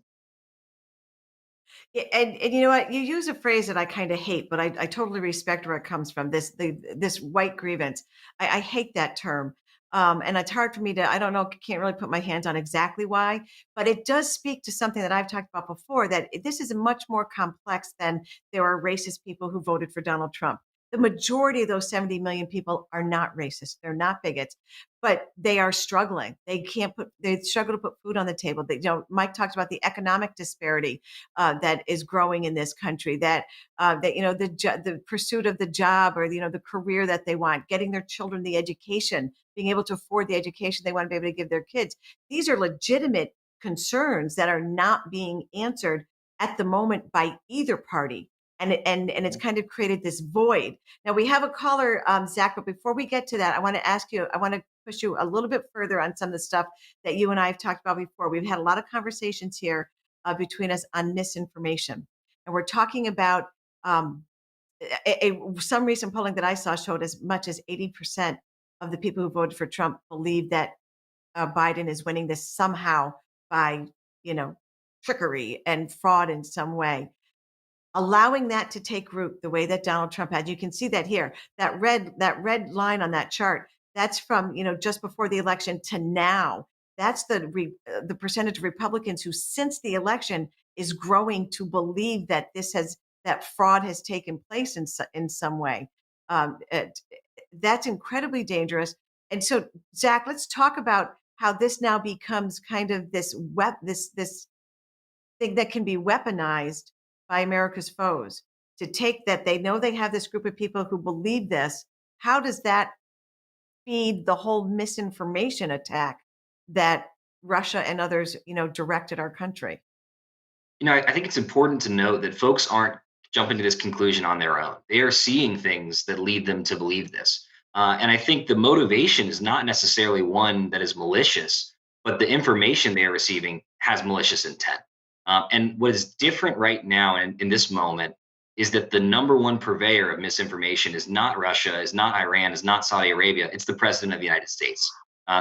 [SPEAKER 3] Yeah, and you know what? You use a phrase that I kind of hate, but I totally respect where it comes from. This white grievance. I hate that term. And it's hard for me to, I don't know, can't really put my hands on exactly why, but it does speak to something that I've talked about before, that this is much more complex than there are racist people who voted for Donald Trump. The majority of those 70 million people are not racist. They're not bigots, but they are struggling. They struggle to put food on the table. Mike talks about the economic disparity that is growing in this country, that the pursuit of the job or the career that they want, getting their children the education, being able to afford the education they want to be able to give their kids. These are legitimate concerns that are not being answered at the moment by either party. And it's kind of created this void. Now we have a caller, Zach, but before we get to that, I want to push you a little bit further on some of the stuff that you and I have talked about before. We've had a lot of conversations here between us on misinformation. And we're talking about some recent polling that I saw showed as much as 80% of the people who voted for Trump believe that Biden is winning this somehow by, trickery and fraud in some way. Allowing that to take root the way that Donald Trump had, you can see that here, that red line on that chart, that's from, just before the election to now. That's the percentage of Republicans who, since the election, is growing to believe that that fraud has taken place in some way. That's incredibly dangerous. And so, Zack, let's talk about how this now becomes kind of this thing that can be weaponized by America's foes to take that they know they have this group of people who believe this. How does that feed the whole misinformation attack that Russia and others, directed our country?
[SPEAKER 10] I think it's important to note that folks aren't jumping to this conclusion on their own. They are seeing things that lead them to believe this. And I think the motivation is not necessarily one that is malicious, but the information they are receiving has malicious intent. And what is different right now in this moment is that the number one purveyor of misinformation is not Russia, is not Iran, is not Saudi Arabia. It's the president of the United States,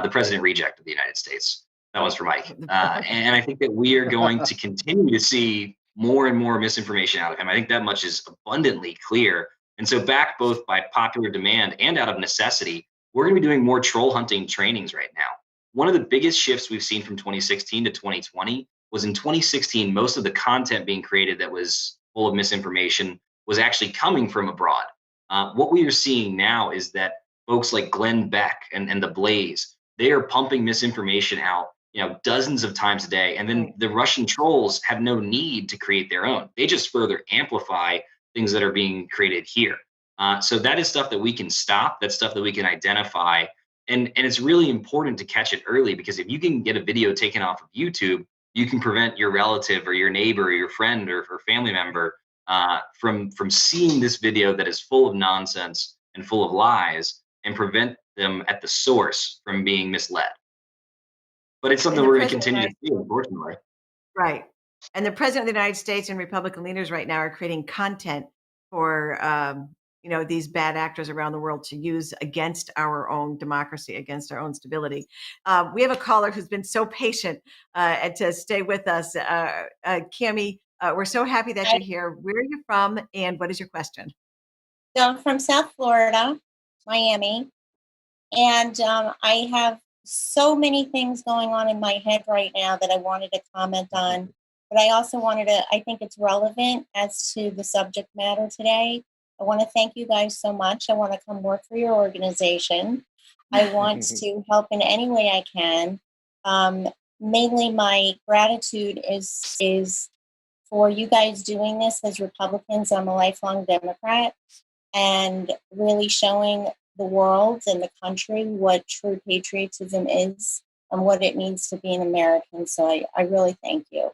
[SPEAKER 10] the president reject of the United States. That was for Mike. And I think that we are going to continue to see more and more misinformation out of him. I think that much is abundantly clear. And so, backed both by popular demand and out of necessity, we're going to be doing more troll hunting trainings right now. One of the biggest shifts we've seen from 2016 to 2020 was in 2016, most of the content being created that was full of misinformation was actually coming from abroad. What we are seeing now is that folks like Glenn Beck and The Blaze, they are pumping misinformation out, dozens of times a day. And then the Russian trolls have no need to create their own. They just further amplify things that are being created here. So that is stuff that we can stop. That's stuff that we can identify. And it's really important to catch it early, because if you can get a video taken off of YouTube, you can prevent your relative or your neighbor or your friend or family member from seeing this video that is full of nonsense and full of lies, and prevent them at the source from being misled. But it's something we're going to continue to see, unfortunately.
[SPEAKER 3] Right. And the president of the United States and Republican leaders right now are creating content for, these bad actors around the world to use against our own democracy, against our own stability. We have a caller who's been so patient and to stay with us. Cami, we're so happy that you're here. Where are you from, and what is your question?
[SPEAKER 11] So I'm from South Florida, Miami, and I have so many things going on in my head right now that I wanted to comment on, but I also I think it's relevant as to the subject matter today. I want to thank you guys so much. I want to come work for your organization. I want to help in any way I can. Mainly my gratitude is for you guys doing this as Republicans. I'm a lifelong Democrat, and really showing the world and the country what true patriotism is and what it means to be an American. So I really thank you.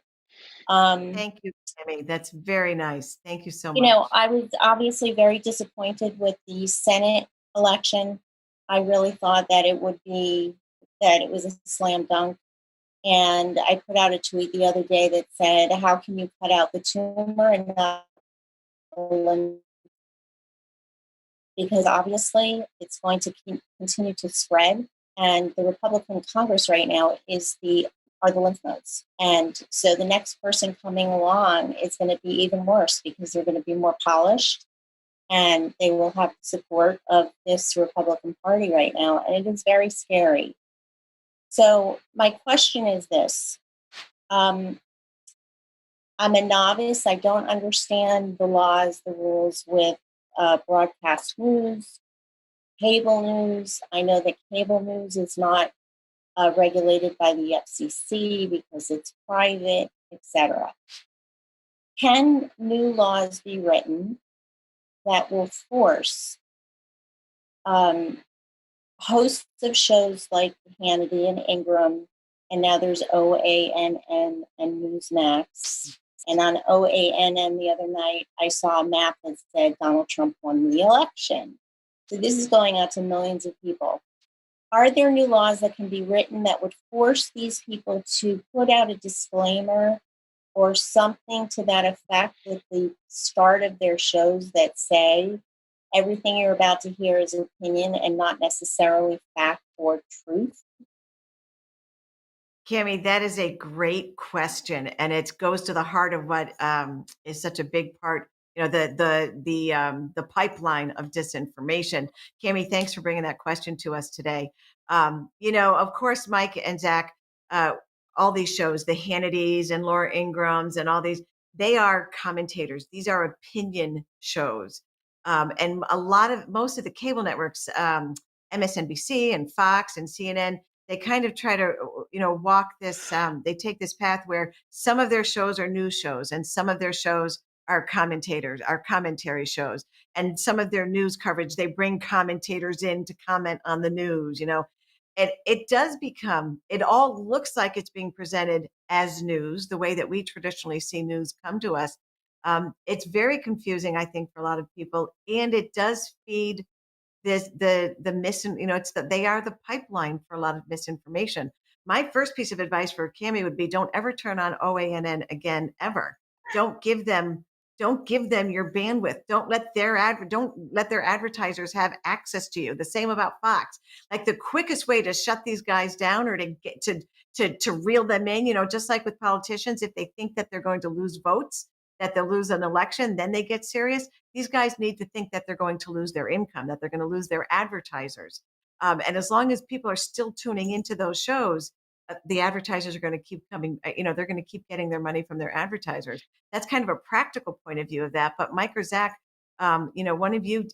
[SPEAKER 3] Thank you, Tammy. That's very nice. Thank you so much.
[SPEAKER 11] I was obviously very disappointed with the Senate election. I really thought that it was a slam dunk. And I put out a tweet the other day that said, how can you cut out the tumor and not, because obviously it's going to continue to spread. And the Republican Congress right now are the lymph nodes. And so the next person coming along is going to be even worse, because they're going to be more polished, and they will have the support of this Republican Party right now. And it is very scary. So my question is this. I'm a novice. I don't understand the laws, the rules with broadcast news, cable news. I know that cable news is not regulated by the FCC because it's private, etc. Can new laws be written that will force hosts of shows like Hannity and Ingram, and now there's OANN and Newsmax. And on OANN the other night, I saw a map that said Donald Trump won the election. So this is going out to millions of people. Are there new laws that can be written that would force these people to put out a disclaimer or something to that effect at the start of their shows that say everything you're about to hear is opinion and not necessarily fact or truth?
[SPEAKER 3] Cami, that is a great question, and it goes to the heart of what is such a big part. The pipeline of disinformation. Cami, thanks for bringing that question to us today. Of course, Mike and Zack, all these shows, the Hannitys and Laura Ingrams and all these, they are commentators. These are opinion shows, and most of the cable networks, MSNBC and Fox and CNN, they kind of try to walk this they take this path where some of their shows are news shows and some of their shows are commentary shows, and some of their news coverage, they bring commentators in to comment on the news. And it all looks like it's being presented as news, the way that we traditionally see news come to us. It's very confusing, I think, for a lot of people, and it does feed they are the pipeline for a lot of misinformation. My first piece of advice for Cami would be, don't ever turn on OANN again, ever. Don't give them your bandwidth. Don't let their advertisers have access to you. The same about Fox. Like, the quickest way to shut these guys down or to get to reel them in, just like with politicians, if they think that they're going to lose votes, that they'll lose an election, then they get serious. These guys need to think that they're going to lose their income, that they're going to lose their advertisers. And as long as people are still tuning into those shows, the advertisers are going to keep coming, they're going to keep getting their money from their advertisers. That's kind of a practical point of view of that. But Mike or Zack, one of you,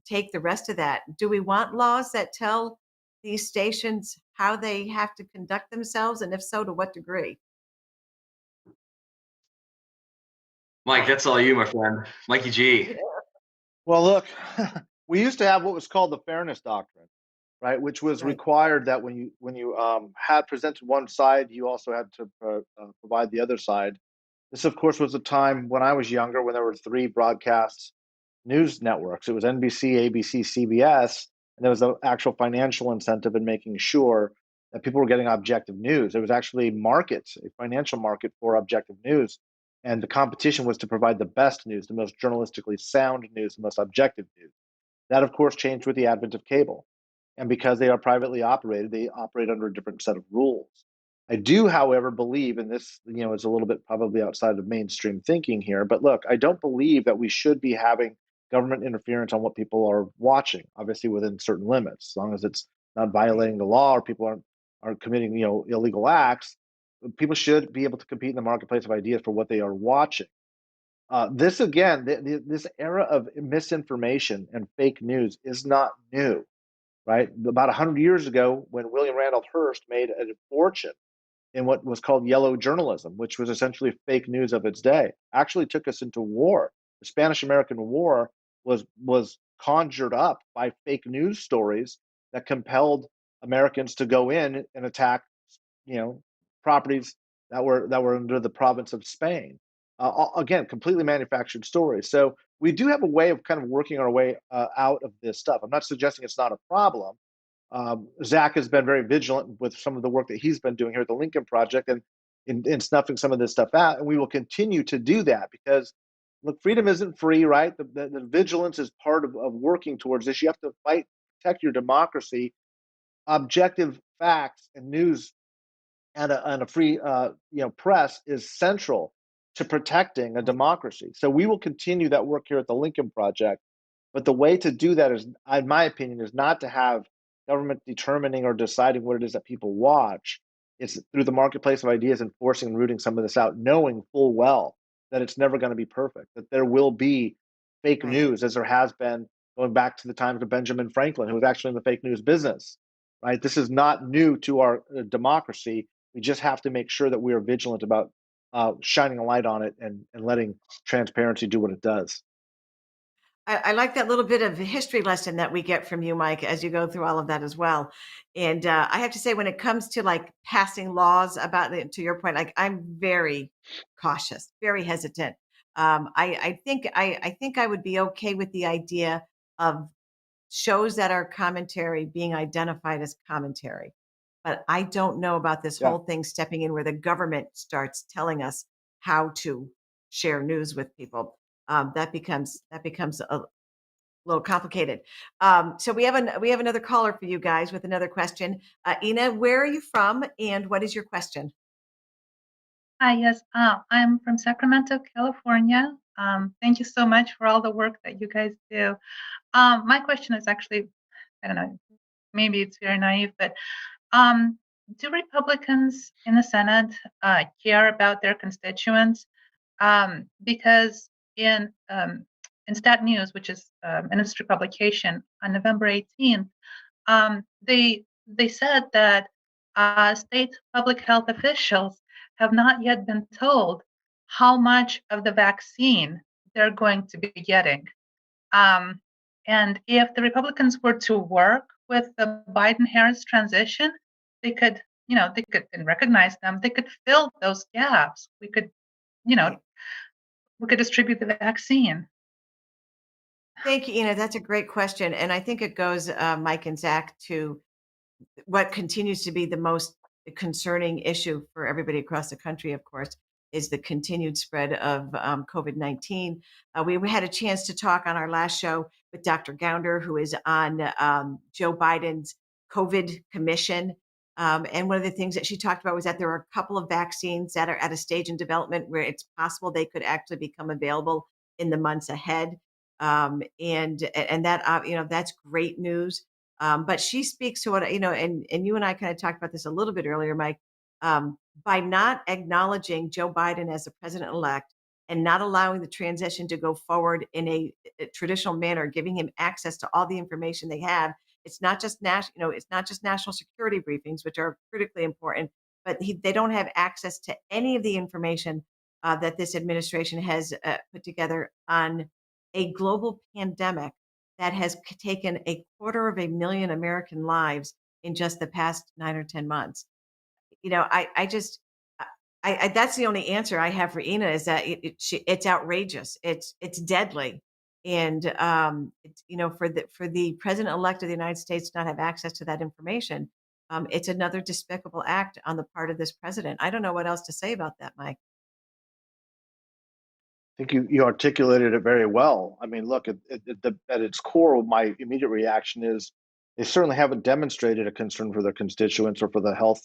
[SPEAKER 3] take the rest of that. Do we want laws that tell these stations how they have to conduct themselves? And if so, to what degree?
[SPEAKER 10] Mike, that's all you, my friend. Mikey G.
[SPEAKER 4] Well, look, we used to have what was called the fairness doctrine, right? Which was required that when you had presented one side, you also had to provide the other side. This, of course, was a time when I was younger, when there were 3 broadcast news networks. It was NBC, ABC, CBS, and there was an actual financial incentive in making sure that people were getting objective news. There was actually markets, a financial market for objective news. And the competition was to provide the best news, the most journalistically sound news, the most objective news. That, of course, changed with the advent of cable. And because they are privately operated, they operate under a different set of rules. I do, however, believe, and this is a little bit probably outside of mainstream thinking here, but look, I don't believe that we should be having government interference on what people are watching, obviously within certain limits, as long as it's not violating the law or people aren't committing illegal acts. People should be able to compete in the marketplace of ideas for what they are watching. This, again, this era of misinformation and fake news is not new, right? About 100 years ago, when William Randolph Hearst made a fortune in what was called yellow journalism, which was essentially fake news of its day, actually took us into war. The Spanish-American War was conjured up by fake news stories that compelled Americans to go in and attack, properties that were under the province of Spain. Again, completely manufactured stories. So we do have a way of kind of working our way out of this stuff. I'm not suggesting it's not a problem. Zack has been very vigilant with some of the work that he's been doing here at the Lincoln Project and in snuffing some of this stuff out. And we will continue to do that because, look, freedom isn't free, right? The vigilance is part of working towards this. You have to fight, protect your democracy. Objective facts and news and a free press is central to protecting a democracy. So we will continue that work here at the Lincoln Project. But the way to do that is, in my opinion, is not to have government determining or deciding what it is that people watch. It's through the marketplace of ideas, enforcing and rooting some of this out, knowing full well that it's never going to be perfect, that there will be fake news, as there has been going back to the times of Benjamin Franklin, who was actually in the fake news business, right? This is not new to our democracy. We just have to make sure that we are vigilant about shining a light on it and letting transparency do what it does.
[SPEAKER 3] I like that little bit of history lesson that we get from you, Mike, as you go through all of that as well. And I have to say, when it comes to like passing laws about it, to your point, like, I'm very cautious, very hesitant. I think I would be okay with the idea of shows that are commentary being identified as commentary. But I don't know about this whole thing stepping in where the government starts telling us how to share news with people. That becomes a little complicated. So we have another caller for you guys with another question. Ina, where are you from, and what is your question?
[SPEAKER 12] Hi, yes, I'm from Sacramento, California. Thank you so much for all the work that you guys do. My question is actually, I don't know, maybe it's very naive, but do Republicans in the Senate care about their constituents? Because in Stat News, which is an industry publication, on November 18th, they said that state public health officials have not yet been told how much of the vaccine they're going to be getting. And if the Republicans were to work with the Biden-Harris transition, they could, they could and recognize them. They could fill those gaps. We could, we could distribute the vaccine.
[SPEAKER 3] Thank you, Ina. That's a great question. And I think it goes, Mike and Zack, to what continues to be the most concerning issue for everybody across the country, of course, is the continued spread of COVID-19. We had a chance to talk on our last show with Dr. Gounder, who is on Joe Biden's COVID commission. And one of the things that she talked about was that there are a couple of vaccines that are at a stage in development where it's possible they could actually become available in the months ahead. And that, that's great news. But she speaks to what, and you and I kind of talked about this a little bit earlier, Mike, by not acknowledging Joe Biden as the president-elect and not allowing the transition to go forward in a traditional manner, giving him access to all the information they have. It's not just national security briefings, which are critically important, but they don't have access to any of the information that this administration has put together on a global pandemic that has taken 250,000 American lives in just the past 9 or 10 months. That's the only answer I have for Ina, is that it's outrageous. It's deadly. And, for the president-elect of the United States to not have access to that information, it's another despicable act on the part of this president. I don't know what else to say about that, Mike.
[SPEAKER 4] I think you articulated it very well. I mean, look, at its core, my immediate reaction is they certainly haven't demonstrated a concern for their constituents or for the health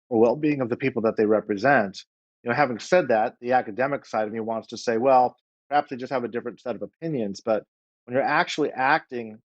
[SPEAKER 4] or well-being of the people that they represent. Having said that, the academic side of me wants to say, well, perhaps they just have a different set of opinions. But when you're actually acting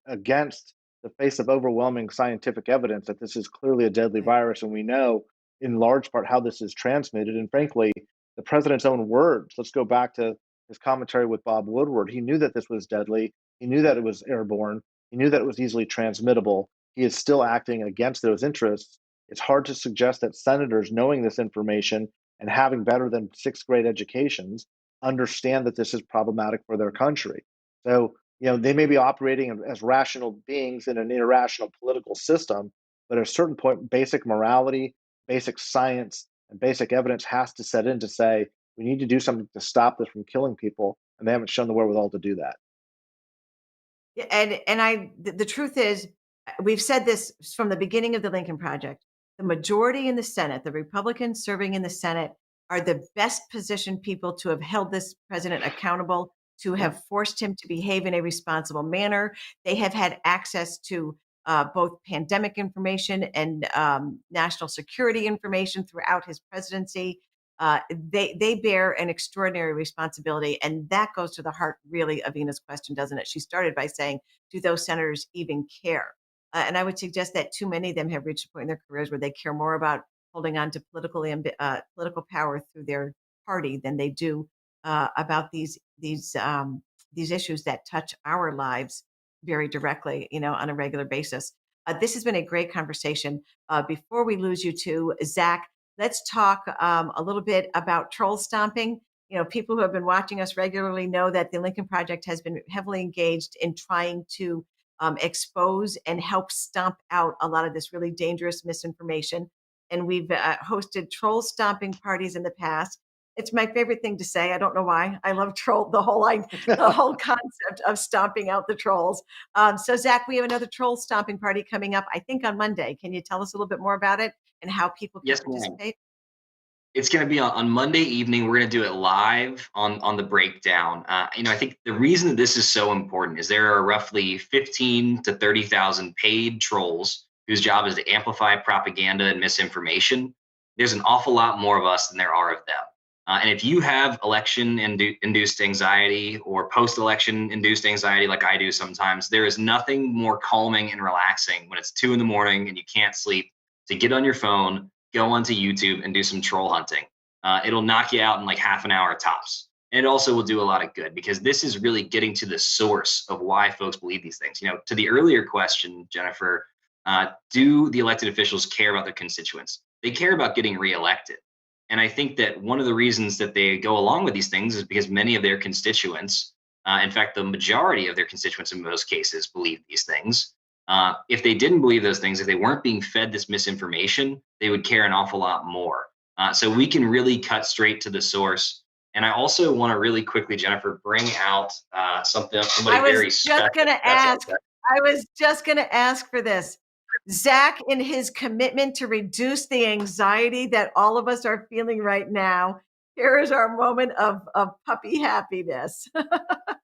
[SPEAKER 4] against the face of overwhelming scientific evidence that this is clearly a deadly virus, and we know in large part how this is transmitted, and frankly, the president's own words. Let's go back to his commentary with Bob Woodward. He knew that this was deadly. He knew that it was airborne. He knew that it was easily transmittable. He is still acting against those interests. It's hard to suggest that senators, knowing this information and having better than sixth grade educations, understand that this is problematic for their country. So, they may be operating as rational beings in an irrational political system, but at a certain point, basic morality, basic science, and basic evidence has to set in to say, we need to do something to stop this from killing people, and they haven't shown the wherewithal to do that.
[SPEAKER 3] Yeah, and the truth is, we've said this from the beginning of the Lincoln Project. The majority in the Senate, the Republicans serving in the Senate, are the best positioned people to have held this president accountable, to have forced him to behave in a responsible manner. They have had access to both pandemic information and national security information throughout his presidency. They bear an extraordinary responsibility, and that goes to the heart, really, of Ina's question, doesn't it? She started by saying, do those senators even care? And I would suggest that too many of them have reached a point in their careers where they care more about holding on to political power through their party than they do about these issues that touch our lives very directly, on a regular basis. This has been a great conversation. Before we lose you two, Zack, let's talk a little bit about troll stomping. People who have been watching us regularly know that the Lincoln Project has been heavily engaged in trying to expose and help stomp out a lot of this really dangerous misinformation. And we've hosted troll stomping parties in the past. It's my favorite thing to say. I don't know why. I love the whole concept of stomping out the trolls. So Zack, we have another troll stomping party coming up, I think on Monday. Can you tell us a little bit more about it and how people can participate?
[SPEAKER 10] It's going to be on Monday evening. We're going to do it live on the breakdown. I think the reason that this is so important is there are roughly 15 to 30,000 paid trolls whose job is to amplify propaganda and misinformation. There's an awful lot more of us than there are of them. And if you have election induced anxiety or post-election induced anxiety like I do sometimes, there is nothing more calming and relaxing when it's 2 a.m. and you can't sleep to get on your phone, go onto YouTube and do some troll hunting. It'll knock you out in like half an hour tops. And it also will do a lot of good because this is really getting to the source of why folks believe these things. To the earlier question, Jennifer, do the elected officials care about their constituents? They care about getting reelected. And I think that one of the reasons that they go along with these things is because many of their constituents, in fact, the majority of their constituents in most cases, believe these things. If they didn't believe those things, if they weren't being fed this misinformation, they would care an awful lot more. So we can really cut straight to the source. And I also want to really quickly, Jennifer, bring out somebody very special.
[SPEAKER 3] I was just going to ask for this. Zack, in his commitment to reduce the anxiety that all of us are feeling right now, here is our moment of puppy happiness.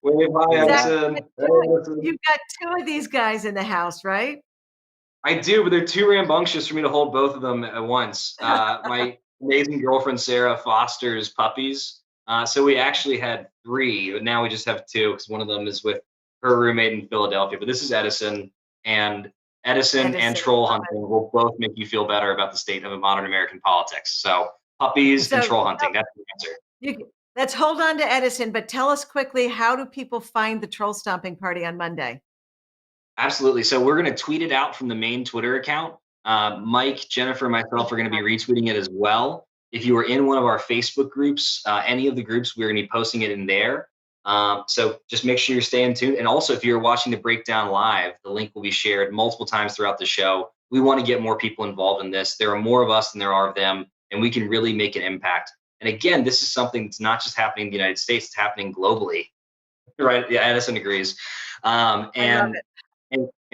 [SPEAKER 10] Wave hi,
[SPEAKER 3] Zack, you've got 2 of these guys in the house, right?
[SPEAKER 10] I do, but they're too rambunctious for me to hold both of them at once. My amazing girlfriend, Sarah, fosters puppies. So we actually had 3, but now we just have 2 because one of them is with her roommate in Philadelphia. But this is Edison, and Edison and troll hunting will both make you feel better about the state of modern American politics. So puppies and troll hunting, that's the answer.
[SPEAKER 3] Let's hold on to Edison, but tell us quickly, how do people find the troll stomping party on Monday?
[SPEAKER 10] Absolutely. So we're going to tweet it out from the main Twitter account. Mike, Jennifer, and myself are going to be retweeting it as well. If you are in one of our Facebook groups, any of the groups, we're going to be posting it in there. So just make sure you're staying tuned. And also, if you're watching the breakdown live, the link will be shared multiple times throughout the show. We want to get more people involved in this. There are more of us than there are of them, and we can really make an impact. And again, this is something that's not just happening in the United States, it's happening globally. Right? Yeah, Edison agrees. And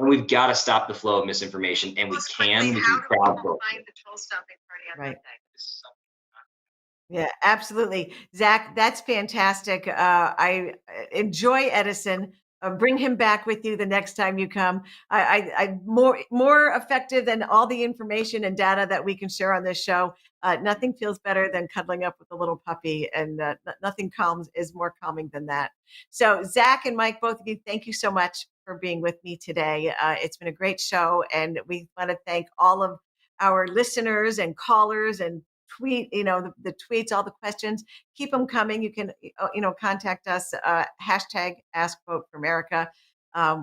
[SPEAKER 10] we've got to stop the flow of misinformation, and we can crowdsource it.
[SPEAKER 3] Right. Yeah, absolutely. Zack, that's fantastic. I enjoy Edison. Bring him back with you the next time you come. I more effective than all the information and data that we can share on this show. Nothing feels better than cuddling up with a little puppy, and nothing is more calming than that. So Zack and Mike, both of you, thank you so much for being with me today. It's been a great show, and we want to thank all of our listeners and callers and tweet, the tweets, all the questions. Keep them coming. You can, contact us, hashtag Ask Vote for America.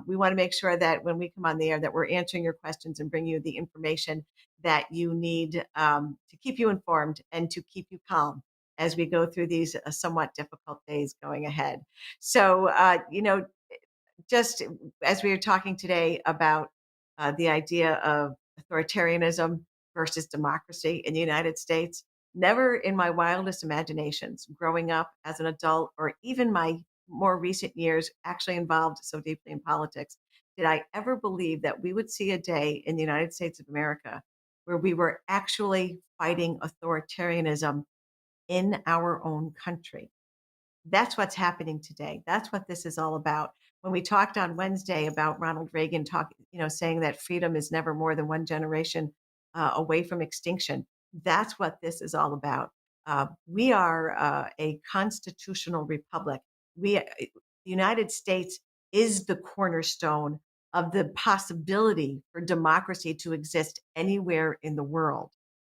[SPEAKER 3] We want to make sure that when we come on the air that we're answering your questions and bring you the information that you need to keep you informed and to keep you calm as we go through these somewhat difficult days going ahead. So, just as we were talking today about the idea of authoritarianism versus democracy in the United States, never in my wildest imaginations growing up as an adult or even my more recent years actually involved so deeply in politics did I ever believe that we would see a day in the United States of America where we were actually fighting authoritarianism in our own country. That's what's happening today. That's what this is all about. When we talked on Wednesday about Ronald Reagan saying that freedom is never more than one generation away from extinction, that's what this is all about. We are a constitutional republic. The United States is the cornerstone of the possibility for democracy to exist anywhere in the world.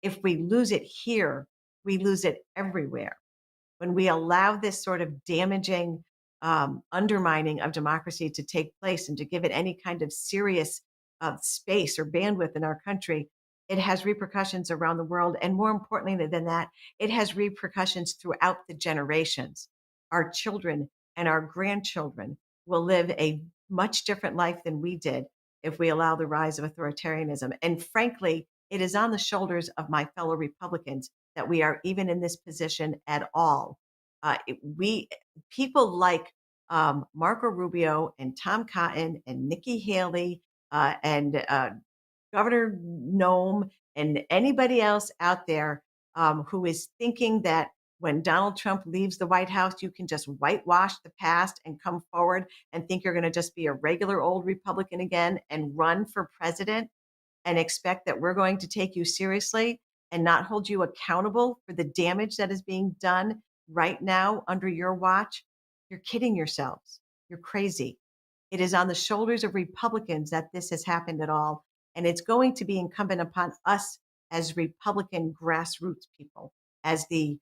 [SPEAKER 3] If we lose it here, we lose it everywhere. When we allow this sort of damaging undermining of democracy to take place and to give it any kind of serious space or bandwidth in our country, it has repercussions around the world. And more importantly than that, it has repercussions throughout the generations. Our children and our grandchildren will live a much different life than we did if we allow the rise of authoritarianism. And frankly, it is on the shoulders of my fellow Republicans that we are even in this position at all. People like Marco Rubio and Tom Cotton and Nikki Haley and Governor Nome and anybody else out there who is thinking that when Donald Trump leaves the White House, you can just whitewash the past and come forward and think you're going to just be a regular old Republican again and run for president and expect that we're going to take you seriously and not hold you accountable for the damage that is being done right now under your watch, you're kidding yourselves. You're crazy. It is on the shoulders of Republicans that this has happened at all. And it's going to be incumbent upon us as Republican grassroots people, as the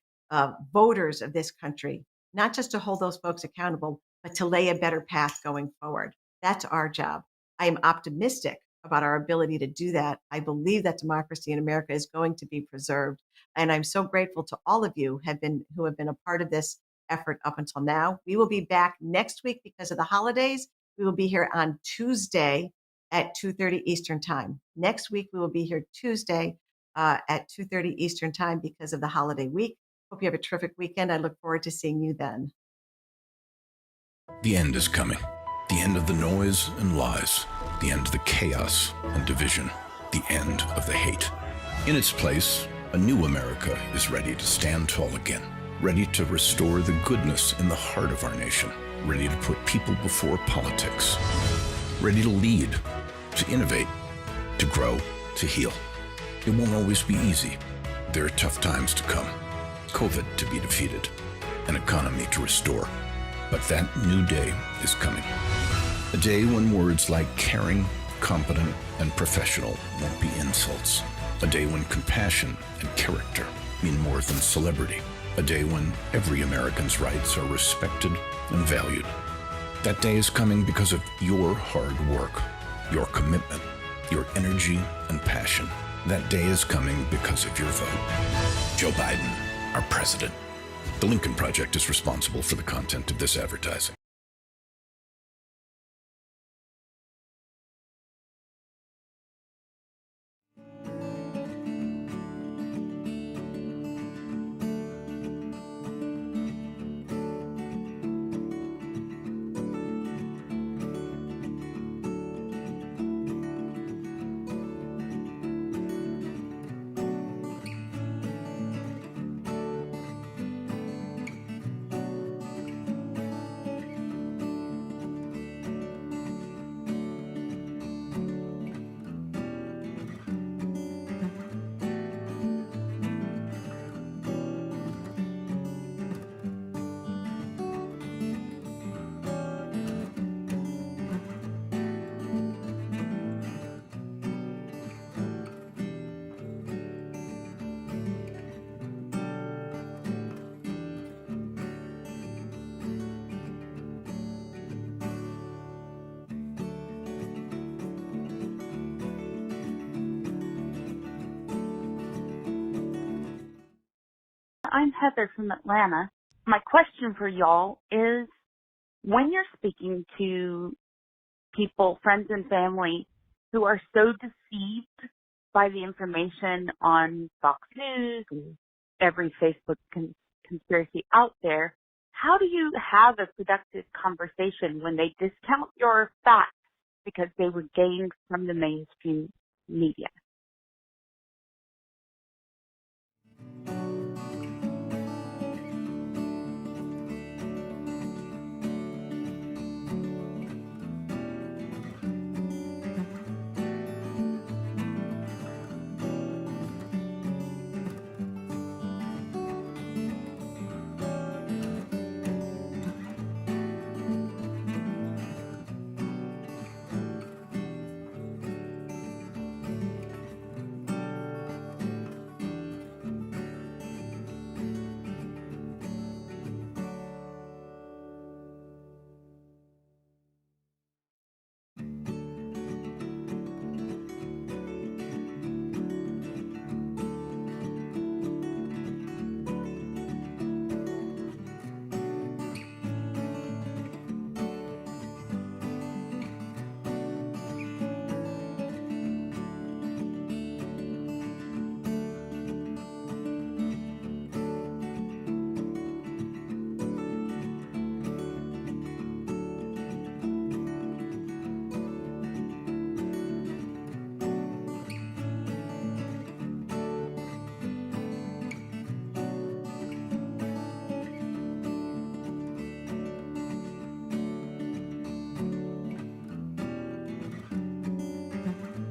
[SPEAKER 3] voters of this country, not just to hold those folks accountable, but to lay a better path going forward. That's our job. I am optimistic about our ability to do that. I believe that democracy in America is going to be preserved. And I'm so grateful to all of you who have been a part of this effort up until now. We will be back next week because of the holidays. We will be here on Tuesday at 2:30 Eastern Time. Next week, we will be here Tuesday at 2:30 Eastern Time because of the holiday week. Hope you have a terrific weekend. I look forward to seeing you then.
[SPEAKER 7] The end is coming. The end of the noise and lies. The end of the chaos and division. The end of the hate. In its place, a new America is ready to stand tall again. Ready to restore the goodness in the heart of our nation. Ready to put people before politics. Ready to lead, to innovate, to grow, to heal. It won't always be easy. There are tough times to come. COVID to be defeated. An economy to restore. But that new day is coming. A day when words like caring, competent, and professional won't be insults. A day when compassion and character mean more than celebrity. A day when every American's rights are respected and valued. That day is coming because of your hard work, your commitment, your energy and passion. That day is coming because of your vote. Joe Biden, our president. The Lincoln Project is responsible for the content of this advertising.
[SPEAKER 13] I'm Heather from Atlanta. My question for y'all is, when you're speaking to people, friends and family, who are so deceived by the information on Fox News and every Facebook conspiracy out there, how do you have a productive conversation when they discount your facts because they were gained from the mainstream media?